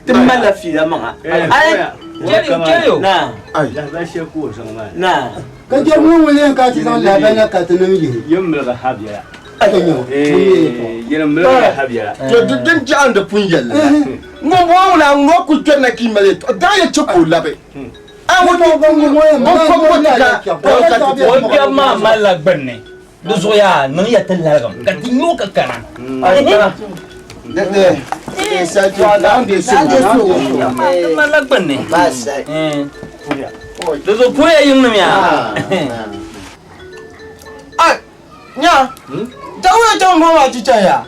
tana malafi la ma. Ai, Kero. Na. Ai. Da ba she ko san ma. Na. Ka je mu wele ka ti san la bana ka tana mi. Yumma ga habiya. Ayo. Yana mulka habiya. To dudun ji an da punjal. Ngo wala ngo ku tana ki male. Da ya choko labe. An wato bangu moya ma ko ka. O ga ma mala gbanne. Duzo ya nan ya talagam. Ka tinyo ka kana. Dede. Sa ji da an de so. Mala gbanne. Ba sai. Duzo ko ya yin miya. Ai. Nya. Tawo ta mo wa ti ya.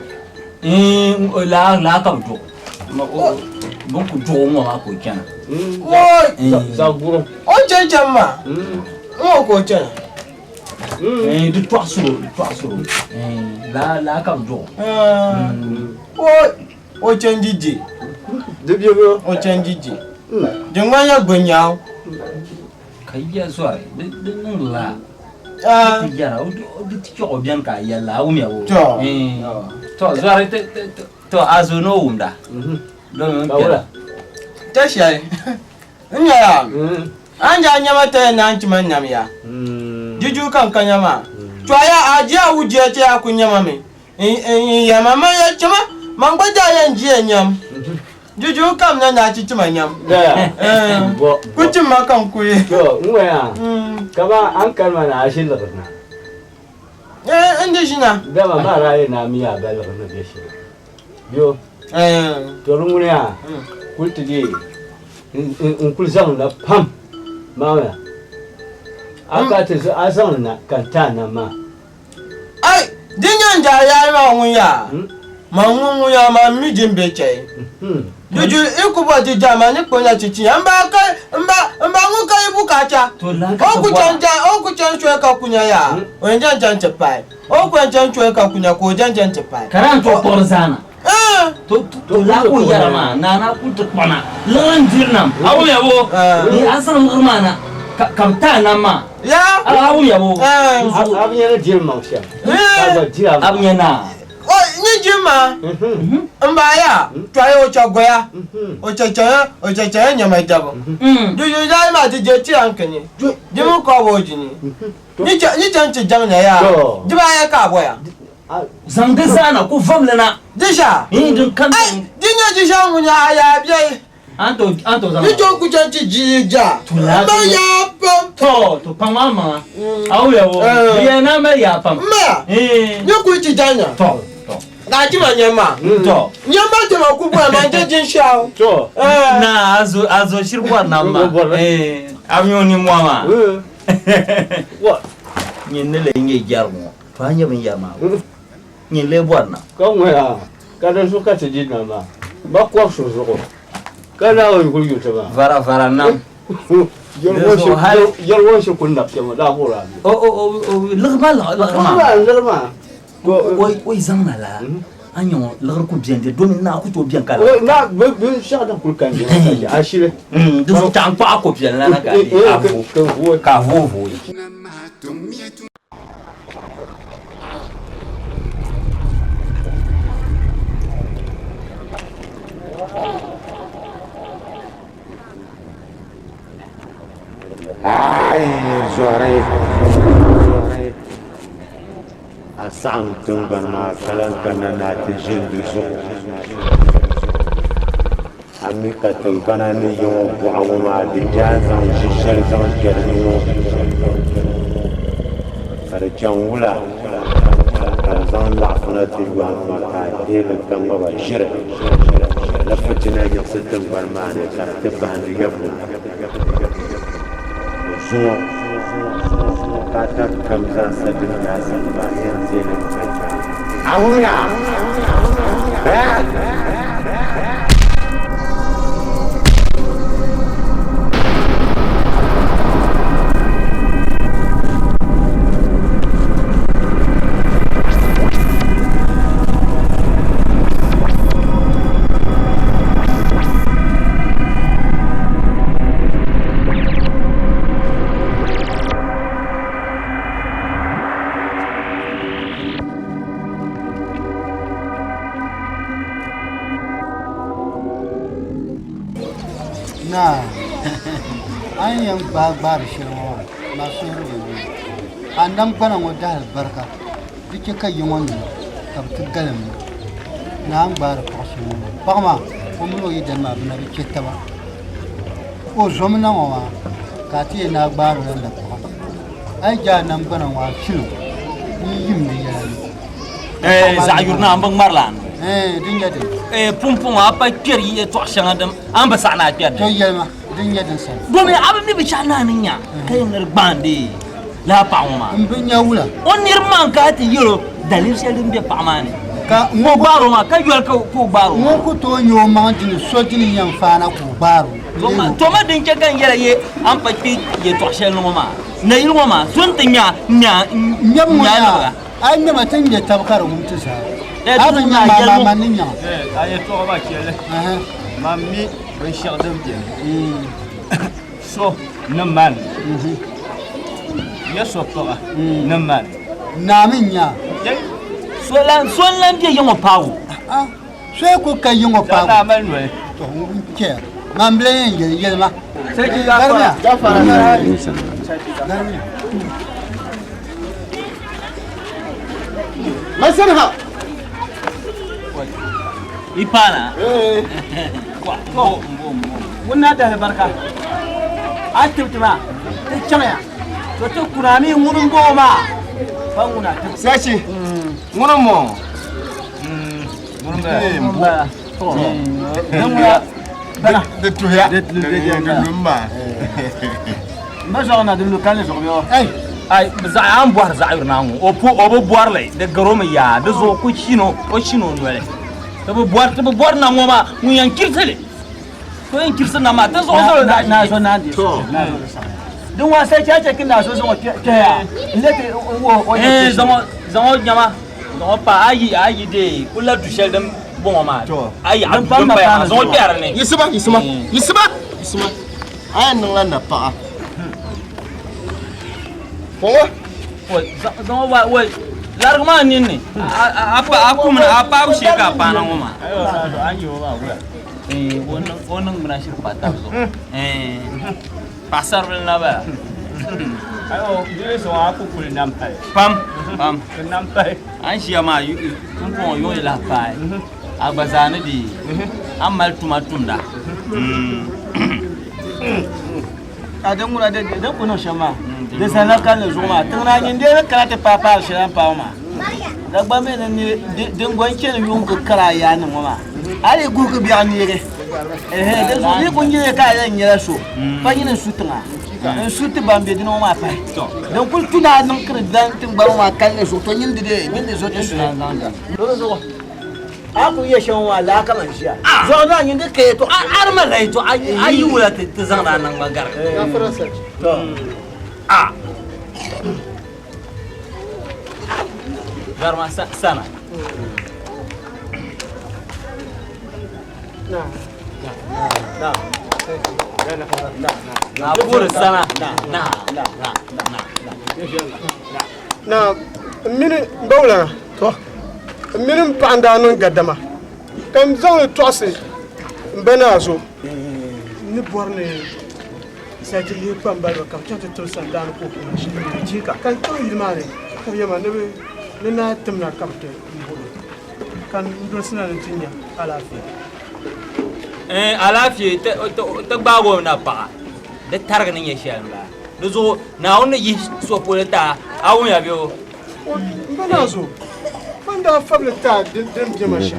La ka do. Bon ku do mo ha ko kana. Za guro. O je ma. O ko je. Du toisuro. La ka do. O chanjiji. De biyo O chanjiji. Jengwanya gbenyao. Kayya soare. De nan la. Yara, o ti ko bien ka yalla o mi awo. To soare to azuno unda. Don Bawula. Tashai. Nya. Anja nyama ta na nchima nyam ya. Juju kan kanyama. Twaya ajia uje te akunyama me. Ya mama ya chama mangbaja ya njie nyam. Juju kam na chichima nyam. Kuchima kan kuye. To ngwe ya. Kaba an kalma na ashin labarna. Inde shina. Gaba ma raye na miya ga labarna da shi. Yo. To ngwe ya. Kulti di. In kulzan la pam. Mawa. Aka ta asan na kanta na ma. Ai, Dinya ya ma ngunya. Ma ngunya ma mi jimbe chai. Juju ikuba ti jama ni ponya chichi. Amba nguka ibu kacha. Oku chan chwe ka kunya ya. Onjan chan chepai. Oku chan chwe ka kunya ko jan chepai. Karan to porzana. To la ko yarama nana ku to pana. Lan dirnam. Awu yabo. Ni asan murmana. Kamta nama. Ya. Awu yabo. Abunya na dirma sha. Abunya na. Oh, ni jima. Mbaya, twaye ochagoya. Ochacha nyama itabo. Juju dai ma ti je ti ankeni. Jimu ko bojini. Ni chanchi jamna ya. Jiba ya ka boya. Zanga sana ku famla na. Disha. Dun kan. Dinya disha munya ya biye. Anto zanga. Ni to ku chanchi jija. Ma ya pam. To pam mama. Awu yabo. Biya na ma ya pam. Ma. Ni ku chi janya. To. Najima nyama. To. Nyama te makubwa manje jinshao. To. Na azo shirwa nama. Amyoni mwama. What? Nyinele nge jarmo. Fanya bin yama. Nyinle bwana. Kamwe ya. Kada suka tijina ma. Ba kwa shuzuko. Kada o yulu taba. Vara nam. Yalwo shi kunna tama da hora. Lagma. Lagma. Oi zangna la. Anyo lagar ku bien de domin na ku to bien kala. Na be sha da kulkan de. Ashire. Du tan pa ko bien la na ga di. Ka vo. Ai, Jorei. Asang tunggana kalan kana nati jindu zo. Amika tunggana ni yo buawuma di jazan jishel zan kerniyo. Kare changula. Zan lafuna tilwan maka dele kamba ba jire. Lafatina yaksetan barmane karte bandi yabu. Zo kata kamza sadin nasan bayan zelin kanta. Ahuya! Na an yan gbar shirwa masu rubutu an dan kwana wadda albarka dike kai yin wannan tabbatar galam na an gbar kwasu fama kuma yi da ma na bike ta ba o zomna wa ka ti na gbar nan da kwa ai ja nan kwana wa shilu ni yim ne ya za yurna ambang marlan dinga din pumpung apa kiri to shangadam amba sana kiri to yelma dinga din sa domin abin ne bicana ninya kai ngar bandi la pauma mbinya wula on nirman ka ti yoro dalil selin be pamani ka mo baro ma ka yol ko baro mo ko to nyo ma din so din yan fana ko baro to ma din ke gan yere ye am pa ti ye to shel no ma na yil ma son tinya nya nya ai ne ma tan ye tabkar mun tisa abin ya mama ninya aye to ba kele mammi ben shardam bien so naman ya so to naman naminya so lan dia yongo pawu so ko kai yongo pawu na man we to ke mamble ye ma sai ki ga fara masarha ipana wonna da barka atibtima chamaya to to kurami ngunun goma banguna sachi ngunun mo ngunun ba to ngunun bana de tuya de lumba ma jona de local je reviens hey ai za an buar za ayur nangu obo buar le de garoma ya de zo ku chino o chino nwele to buar na ngoma mu yan kirtele ko yan kirsa na ma ta zo na zo na di to dun wa sai chacha kin na so zo ke ya lete wo zamo nyama no pa ayi de kula du shel dem bon ma ayi an pa ma zo biar ne yisma ay nan la na pa zama wa larguma nini apa aku sheka pana ngoma ayo ba wannan muna shi fata zo pasar na ba ayo dire so aku kul nam pai pam nam pai an shi ma kun ko yo la pai agbazane di amal tumatunda adan mura da dan kuno shama da sana kan zuma tun na yin dai kala ta papa shiran pa ma da ba me ne din gwanke ne yun ka kara ya nan ma ale gugu biya ni re da so ni kun je ka yan yara so fa yin su tuna su ti bambe dino ma fa dan kul tuna nan kir dan tin ba ma kan ne so to yin de so ta su nan zo aku iya shan wala kaman shi zo na yin da kai to arma rai to ayi wala ta zan da nan magar ka farasa to garma sana na bur sana na mini bawla to mini panda non gadama kam zan tosi bana zo ni borne sai ji pamba do kam tata to sandan ko shi ji ka kan to ilmare ko yama ne na timna kamte kan ndo sina tinya alafi alafi ta bago na pa da targa ne yeshan ba dozo na wona yi so poleta awon ya biyo bana zo banda fableta dem jemashi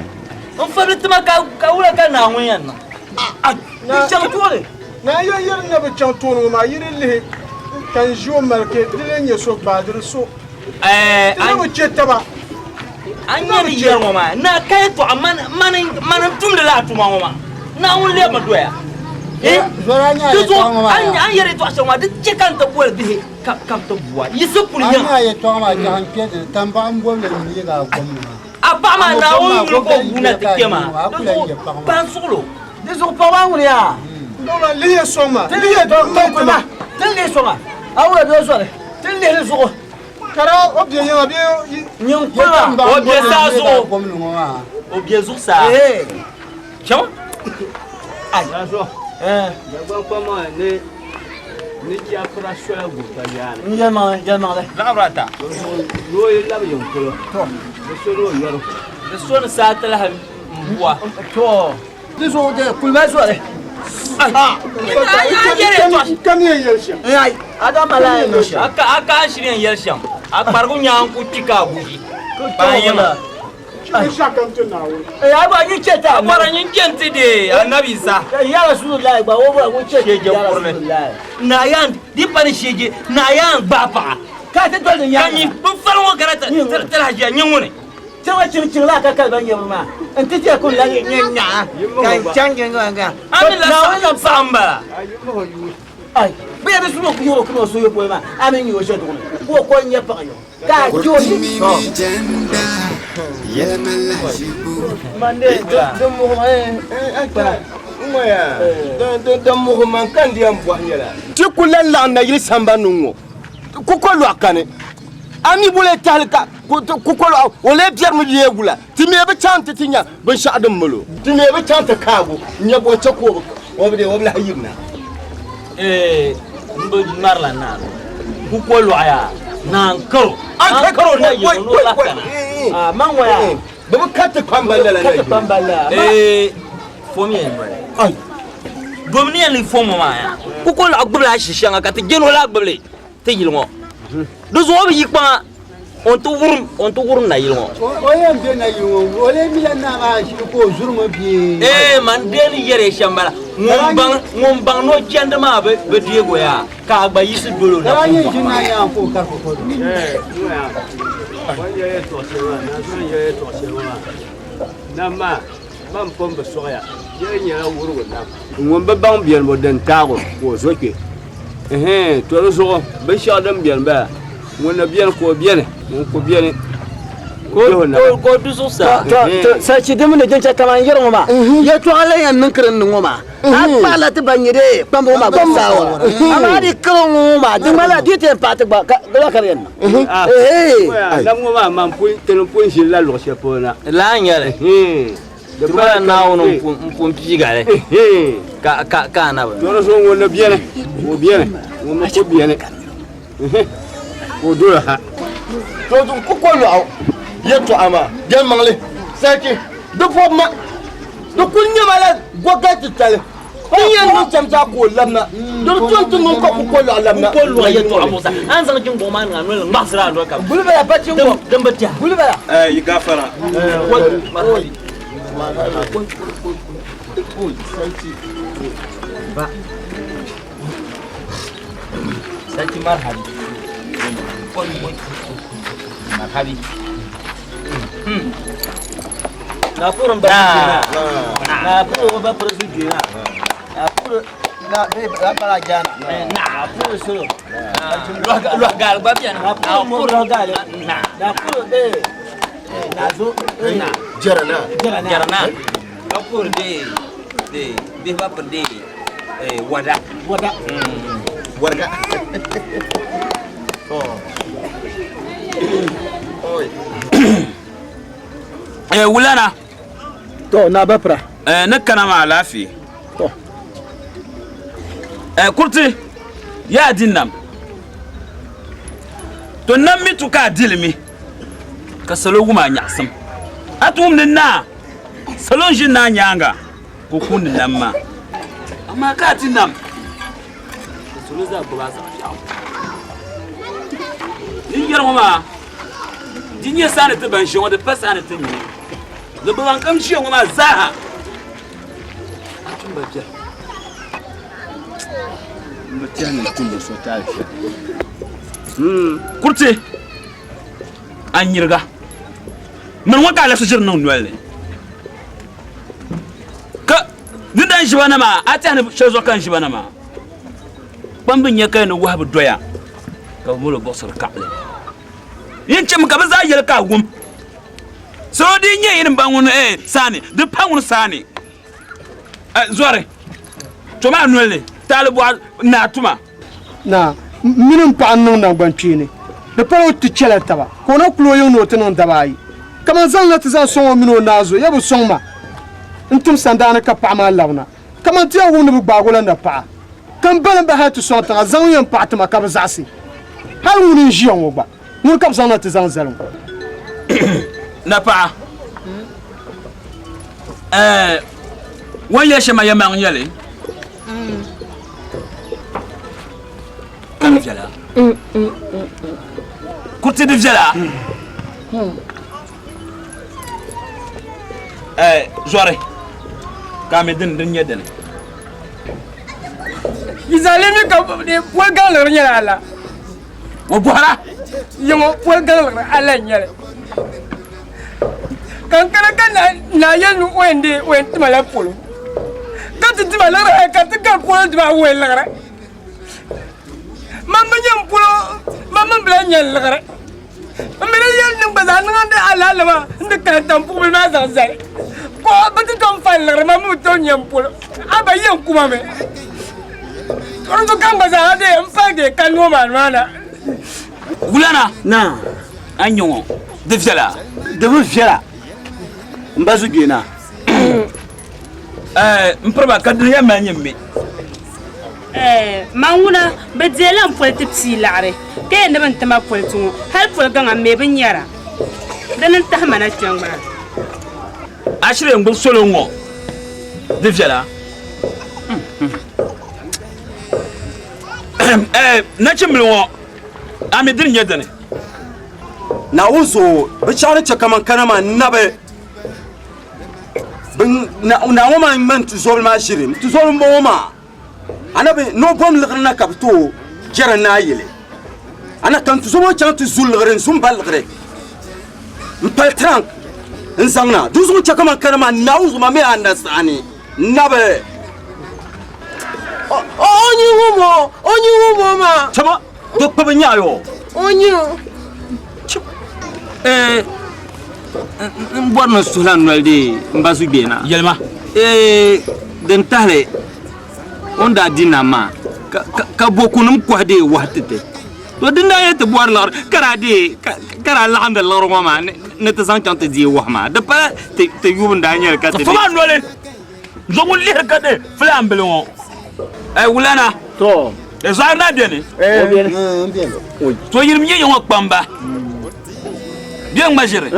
on fableta ma ka wura ka na won yan na chang tole na yir na be chang tole ma yir le kan jo marke dilen yeso badir so an wuce ba an yi riyar ma na kai to amma man tum da la tuma ma na wun le ma doya zoranya ya to ma an yare to ashan ma duk ce kan ta buwar bihe kam ta buwa yi su kunya an ya to ma ji han ke da tamba an gomna ni ga gomna apa ma na wun ko guna take ma ban solo de zo pa wa wun ya no ma liye soma liye do ma tin le soma awura do so tin le so kara obie yin abi nyin kwa obie sa zo obie zu sa chon ai so gaba kuma ne ni ki afra shoya guta yana ni jama le labrata ro yi labi yonko to so ro yoro da so sa ta la buwa to ni so de kulma so le ai yare to kan ye yelshi ai adama la yelshi aka shirin yelsham akpargu nyang ku tika buji bayema shakam tunawo ya ba ni cheta amara nyin kenti de annabi sa ya rasulullah ba wo ba wo cheta ya rasulullah na yan di pani shege na yan bapa ka ta dole ya ni bu farwo garata tar hajiya nyin wone tawa cin la ka kalban yaba ma an ta je kun la nya kan changin ga amila sa samba ai be be suno ku yo ku so yo po ma amen yo she dun ko ko nya pa yo ka jo ni ya malajibu mande dum mo para moya dan mo man kan diam bo nyala ti kulan la na yiri samba nungo ku ko lo akane ami bule talka ku ko lo wala biar mu yegula ti me be chante ti nya ban sha adam mulo ti me be chante kago nya bo chako wobde wobla hayibna mbo marla na ku ko lo aya na karo na yi no la kana man waya ba katta pambala la katta pambala fomi en ai gomni en fomo ma ya ku ko lo agbla shishan ka te geno la agbele te yilmo do zo bi yikpa on tu wurum na yilmo o yam be na yilmo o le mi la na ma shi ko zurmo bi man deni yere shambala ngom bang no jende ma be diego ya ka gba yisu dolo na ra yin jina ya ko kar ko ko wanye to sewa na so ye to sewa na ma mam pombe soya ye nyara wuru na ngom be bang bien mo den tago ko zoke to lo so be shadam bien ba wona bien ko bien ko bien ko dusu sa sa ci dum ne jinta kaman yiro ma ya to ala yan nan kirin ngoma akpa la ta banyire pambo ma ba sawa ama di kro ma dum ala di te pat ba la karen na ngoma man pu tenu pu shi la lo she pona la nyare de ba na wono pu pigale ka na ba to so wona bien o bien ngoma ko bien o dura ha to dum ko ko lo yeto ama den mangle saki do fo do kunya mala gogati tale niyan no chamcha ko lamna do tonto non ko lo lamna ko lo yeto amusa an san jin goma na no masra do ka bulba ya pacin go dan batia bulba yi gafara ba saki marhabi marhabi na puro ba na puro ba puro sujina na puro na be ba para jana na puro solo lo gal ba bien na puro gal na puro de na zo na jarana na puro de ba puro de wada warga wulana to na bapra na kana ma lafi to kurti ya dinnam to nan mitu ka dilmi ka salo guma nyasam atum ninna salon jin na nyanga ko kun nan ma amma ka dinnam salo za ko ba sa yawo din yarma ma dinye sana ta ban shon da fasa na tin da ban kamshi wa ma zaha atun ba biya mutane kullu so ta shi kurte an yirga mun waka la sujir nan nwale ka didan shi bana ma atani shezo kan shi bana ma bambin ya kai no wahabu doya ka mulo bosar kable yin cim ka ba za yel ka gum so di nye yin bangun sani de pangun sani zore to ma nwale talibu na tuma na minun pa annon na gbanchini de paro ti chela taba ko na kulo yo no tenon dabai kama zan la tizan son minu nazo yabu sonma ntum sandana ka pa ma lawna kama tiya wonu bu bagola na pa kan bana ba hatu son ta zan yan pa ta ka bazasi har wonu jiyon wo ba mun ka zan la tizan zalun na pa wan ya shema ya man yale kan jala kuti de jala zore kame din yedden izalimi ka de pogal la nyala ala wo bohara yimo pogal la ala nyala kan na yenu wende mala polo kati mala ra kati ka polo ma wela ra mama nyam polo mama bla nyal la ra amere yel ning bazan ngande ala la ma ndeka tampu ma za zai ko bati tom fal la mama to nyam polo aba yen kuma me ko kan bazan de mfage kanwo manwana gulana na anyo de fiala mbazu gena mproba kadri ya manyemme manguna bedela mpolte psi lare ke ne ban tama poltu hal pol ganga me bin yara dan ta mana tangba ashire ngul solo ngo de fiala na chimlo ami dir nyedane na wuzo bichare chakaman kanama nabe na woma man tuzol ma shirim tuzol woma anabe no bom lgrna kapto jara na yele ana kan tuzol chan tuzul lgren zumbal lgre mpal trank nzangna duzo chakaman kanama na wuzo ma me andasani nabe onyi wumo ma chama dokpa nyayo onyi Mbwana sulan nolde mbasu bena yelma den tale onda dinama ka bokunum ko de wahtete to dinda yete bor lor kara landa lor mama ne te sanchante di wahma de pa te yubunda nyel ka te fama nole zomul lir ka de flambelon wulana to e zarna biene bien to yirim ye yon kpamba bien majere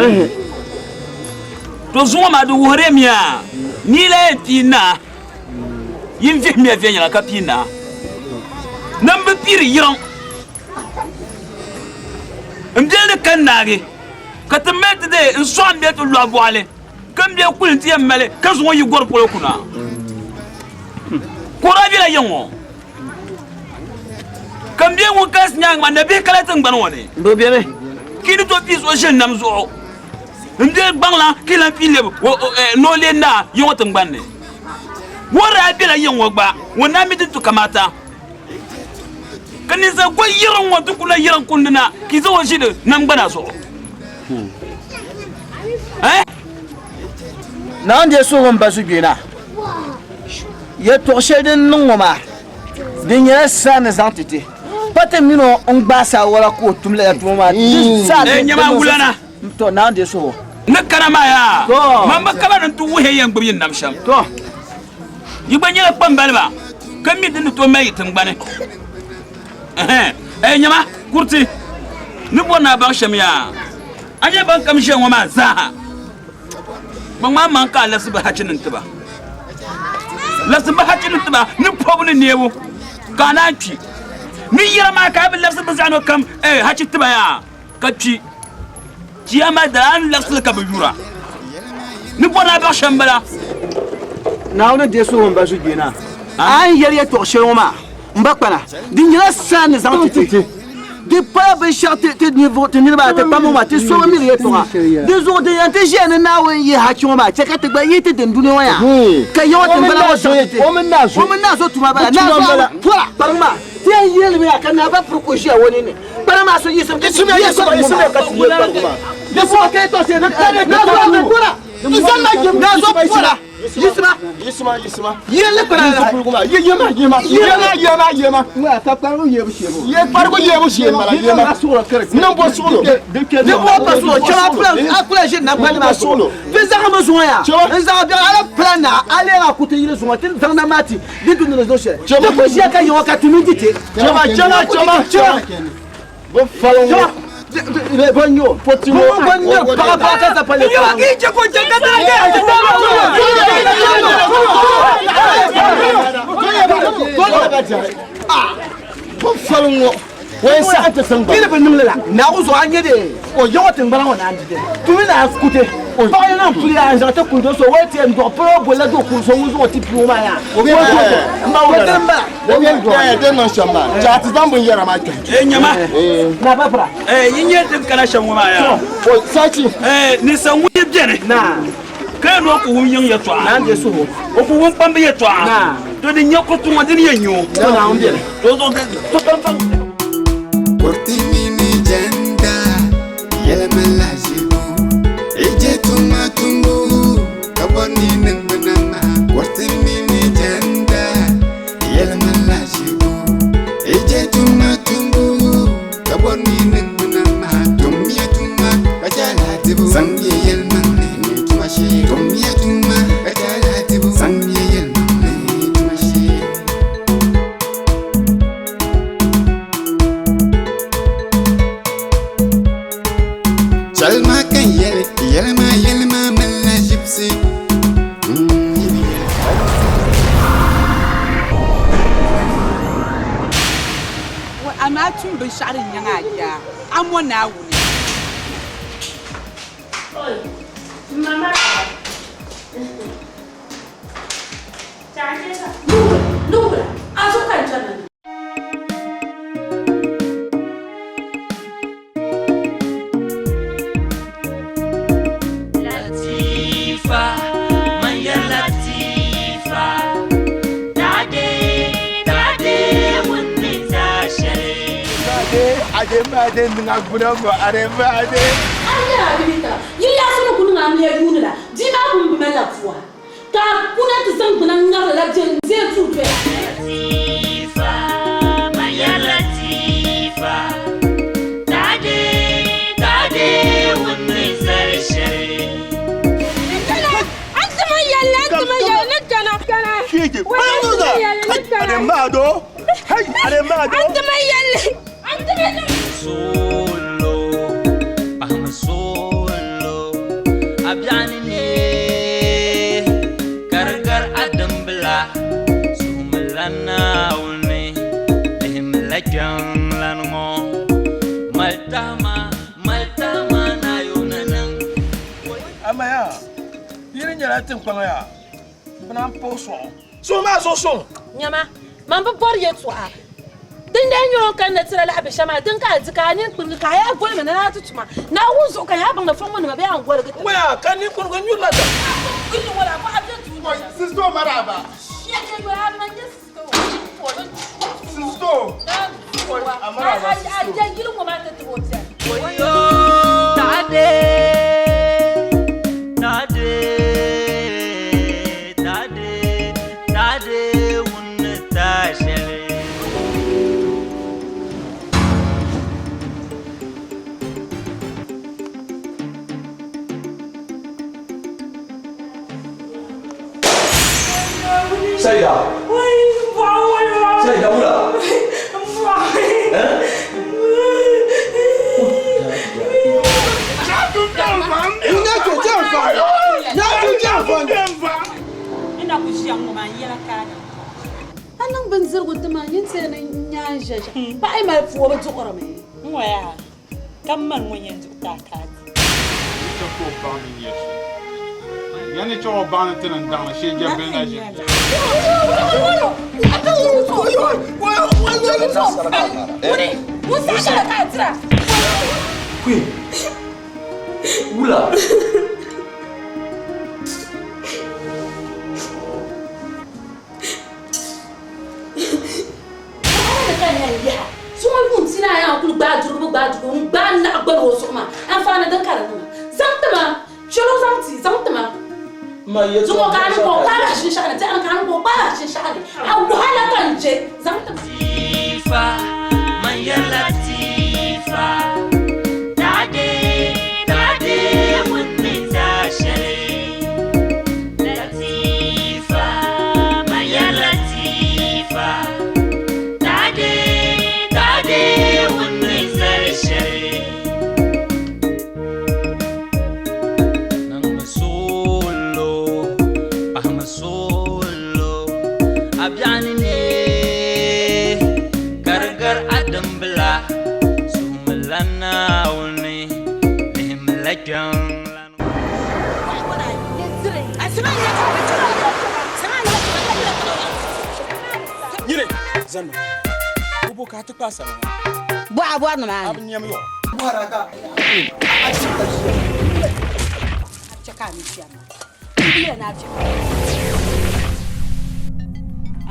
to zuwa ma du wore mia ni la pina yin fi mi avian la kapina nambe piri yiron mdele kanage katamete de nson be to lo boale kam be kulti yamale kazo yi gor polo kuna korabi la yongo kam be won kas nyang ma nabi kala tan ban woni do biene kini to pis o jeune nam zo mde bangla kila pile no le na yongo ngbanne wora bila yongo gba wona mi tu kamata kanisa ko yiran wa tukula yiran kundina kizo wa shide nam gbana so na ande so won basu biena ye to shedin nungoma dinya sana zantite pate mino ongbasa wala ko tumle ya tuma nyama wulana to na ande so ne karama ya mamba kala nan tu wuhe yan gbiyin namsham to yibanya pambalba kami din to mai tungbane nyama kurti ni bona ban shamya anya ban kamshen wa ma za ban ma man ka lasu ba hacinin tuba lasu ba hacinin tuba ni pobni newo kanaki ni yira ma ka bi lasu ba zano kam hacin tuba ya kaci kiyama da an lasu ka bujura ni bona ban shambala na wona de so won ba su gena an yare to shewoma mbakpana dinyala san zantite de pas be charte te niveau te nilba te pas moma te so mi re tonga de zo de yante jene na we ye hachoma te ka te gba yete de ndune waya ka yo te bala wa charte o men nazo tuma bala na voilà parma te yele mi akana ba prokoshi a woni ne parma so yesem ka ti parma de fo ke to se na zo voilà nazo voilà Yisma. Yele para pulguma. Yema. Wa ta pargo yebu shebo. Ye pargo yebu shebo la yema. Non bo solo. Ne bo pas solo. Chama plan. Akula je na pas ma solo. Pesa kama zoya. Nza bia ala plana. Ale la kute yile zuma tin zanga mati. Ditu no zo she. Ne ko je ka yo ka tumidite. Chama. Bo falon. Le bonyo, potimo. Bonyo, para casa para le. Yo aqui je ko janga wai sa ta san ba kila bin nimla na uzo anye de o yotin bala wona ande tumi na kute ba yana puli an za ta kundo so wai te ndo pro bola do ku so uzo ti pi ma ya o ma o de mba o bien do ya de no shamba ja ti dan bun yara ma ke nyama na ba bra yinye din kana shan ma ya o sachi ni san wuye bene na kan no ko wun yin ya twa na de so o ko wun pambe ya twa na to de nyako tu wadin yanyo na on bene to kan Portimini janda yelmela jibu eje tuma tumbu kaboni nangbanama Portimini janda yelmela jibu eje tuma tumbu kaboni nangbanama tumia tuma kajala tibu sangi yelmane tuma shi tumia tuma kajala tibu sangi yelmane tuma shi Salma kan yelma mala gypsy. Wa ama tun be shari nyanga ya. Amo na wuni. Mama. Jangan. Nunggu lah. Asukkan jangan. Ade nga guna mo are ade anya abita yilla sunu kunu ngam ya yunula dina bum mela fwa ka kuna tsan kuna ngara la je tu twe latifa maya latifa tade wonni sarshari antama yalla kana kije baluga ade mado hay ade mado antama yalla solo ahma solo abyani ne gargar adam bla sumlana ulne ehim lajan lanmo maltama na yunanan amaya yirin yara tin kwangaya bana poso so ma so nyama mambo bor yetwa din da yanyo kan da tsira la abishama din ka zika ni kun ka ya gol mena na tutuma na wuzo kan ya ban da fango ne ba ya gol ga waya kan ni kun gonyu la da kun wala ko abin tu sisto maraba ya ke ba man ya sisto amara ba sisto a gilu ko ma ta tuwota wayo tade wunna tashale Saida. Saida mula. ina ku shi amma man yela kana anan ban zirgo ta man yin sai nan nya jaja ba ai mal fuwa ba tukura mai Waya. Kan man mun yanzu ta ka. Ta ko ba min yeshi. Yani cho ba na tinan da shi je ben na shi. Queen. Ula. Suma kun sina ya kul gbaduru ba na gbaro suma an fana dan kala numa zamtama cholo zamtama ma yeto zuko kan ko kala shin shaka ta an kan ko ba shin shaka a wahala kan je zamtama Latifa maya latifa tade wunni tashale latifa maya latifa tade wunni sarshale nang masolo ahma solo abyani ne gargar adam bla sumlana ulni nihim lajan Yire zanno. Ubo ka ta pasa na. Boa no man Abin yam yo. Buhara ka. chaka ni chama ile na chaka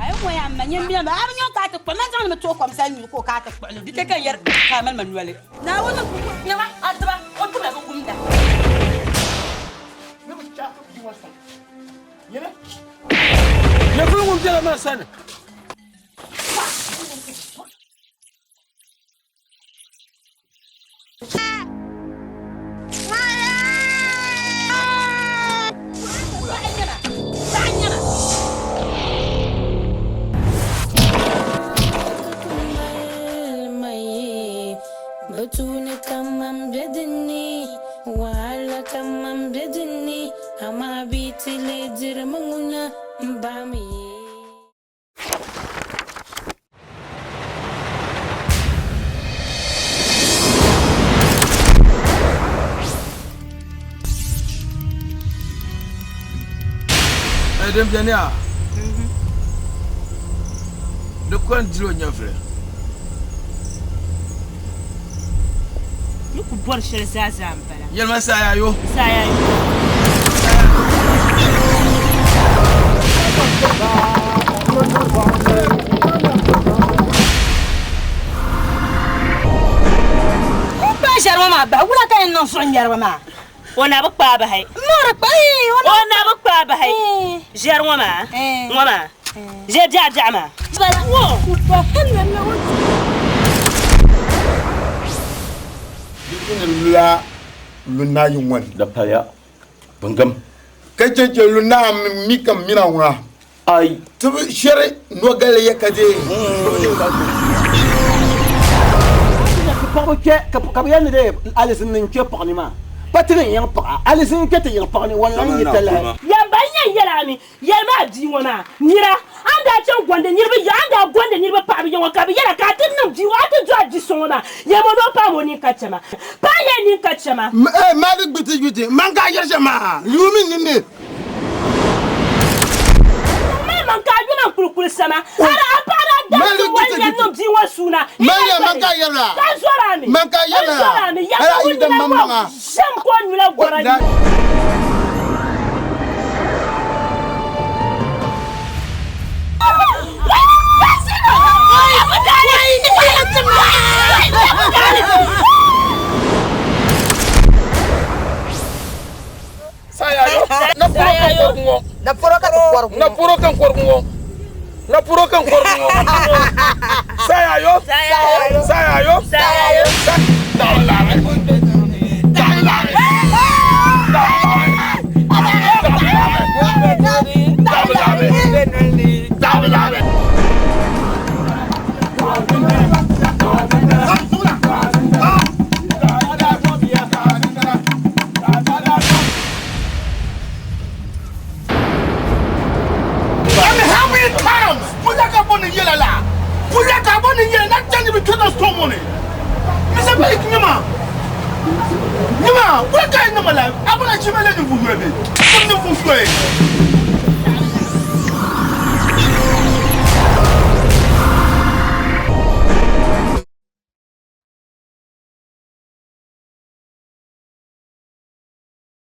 ayo mo ya manyem bia ba abin yo ka ta kwa na jan me to kom sa nyu ko ka ta kwa di te kan yar ka man manuale na wona nyama adba on to me gumda ya kun mun jira ma sana Batuna kamam bedini, wala kamam bedini, ama bitile jirmanguna mbami. dem bien de quoi dire au frère nous pour chez ça ampala yelma saya yo Jarma ba wala kay non son jarma ona ba pa ba hay mara pa ona ba pa ba hay jarma mama je jama bala wo ko hanna na wo la luna yungwan da paya bangam kaje luna mi kam mina wa ai to shere no gale yakade Papa ke kabiyan de alisin nin ke paknima patrin yang pa alisin ke te yang pakni wannan yitala ya banya yarami yarma di wona nira anda chen gwande nirbe ya anda gwande nirbe pa bi yon ka bi yara ka tin nam di wa to di sona ya mo no pa woni ka chama pa ya ni ka chama ma de gbiti man ka yar chama yumi ninne man ka yuna kulkul sama ara apara da wanya no di wa suna Maria manka yara manka yara ara ida mamma sham ko nula gorani saya yo na puro kan korgungo saya yo Nima, what kind of life? I'm gonna chimney in the food.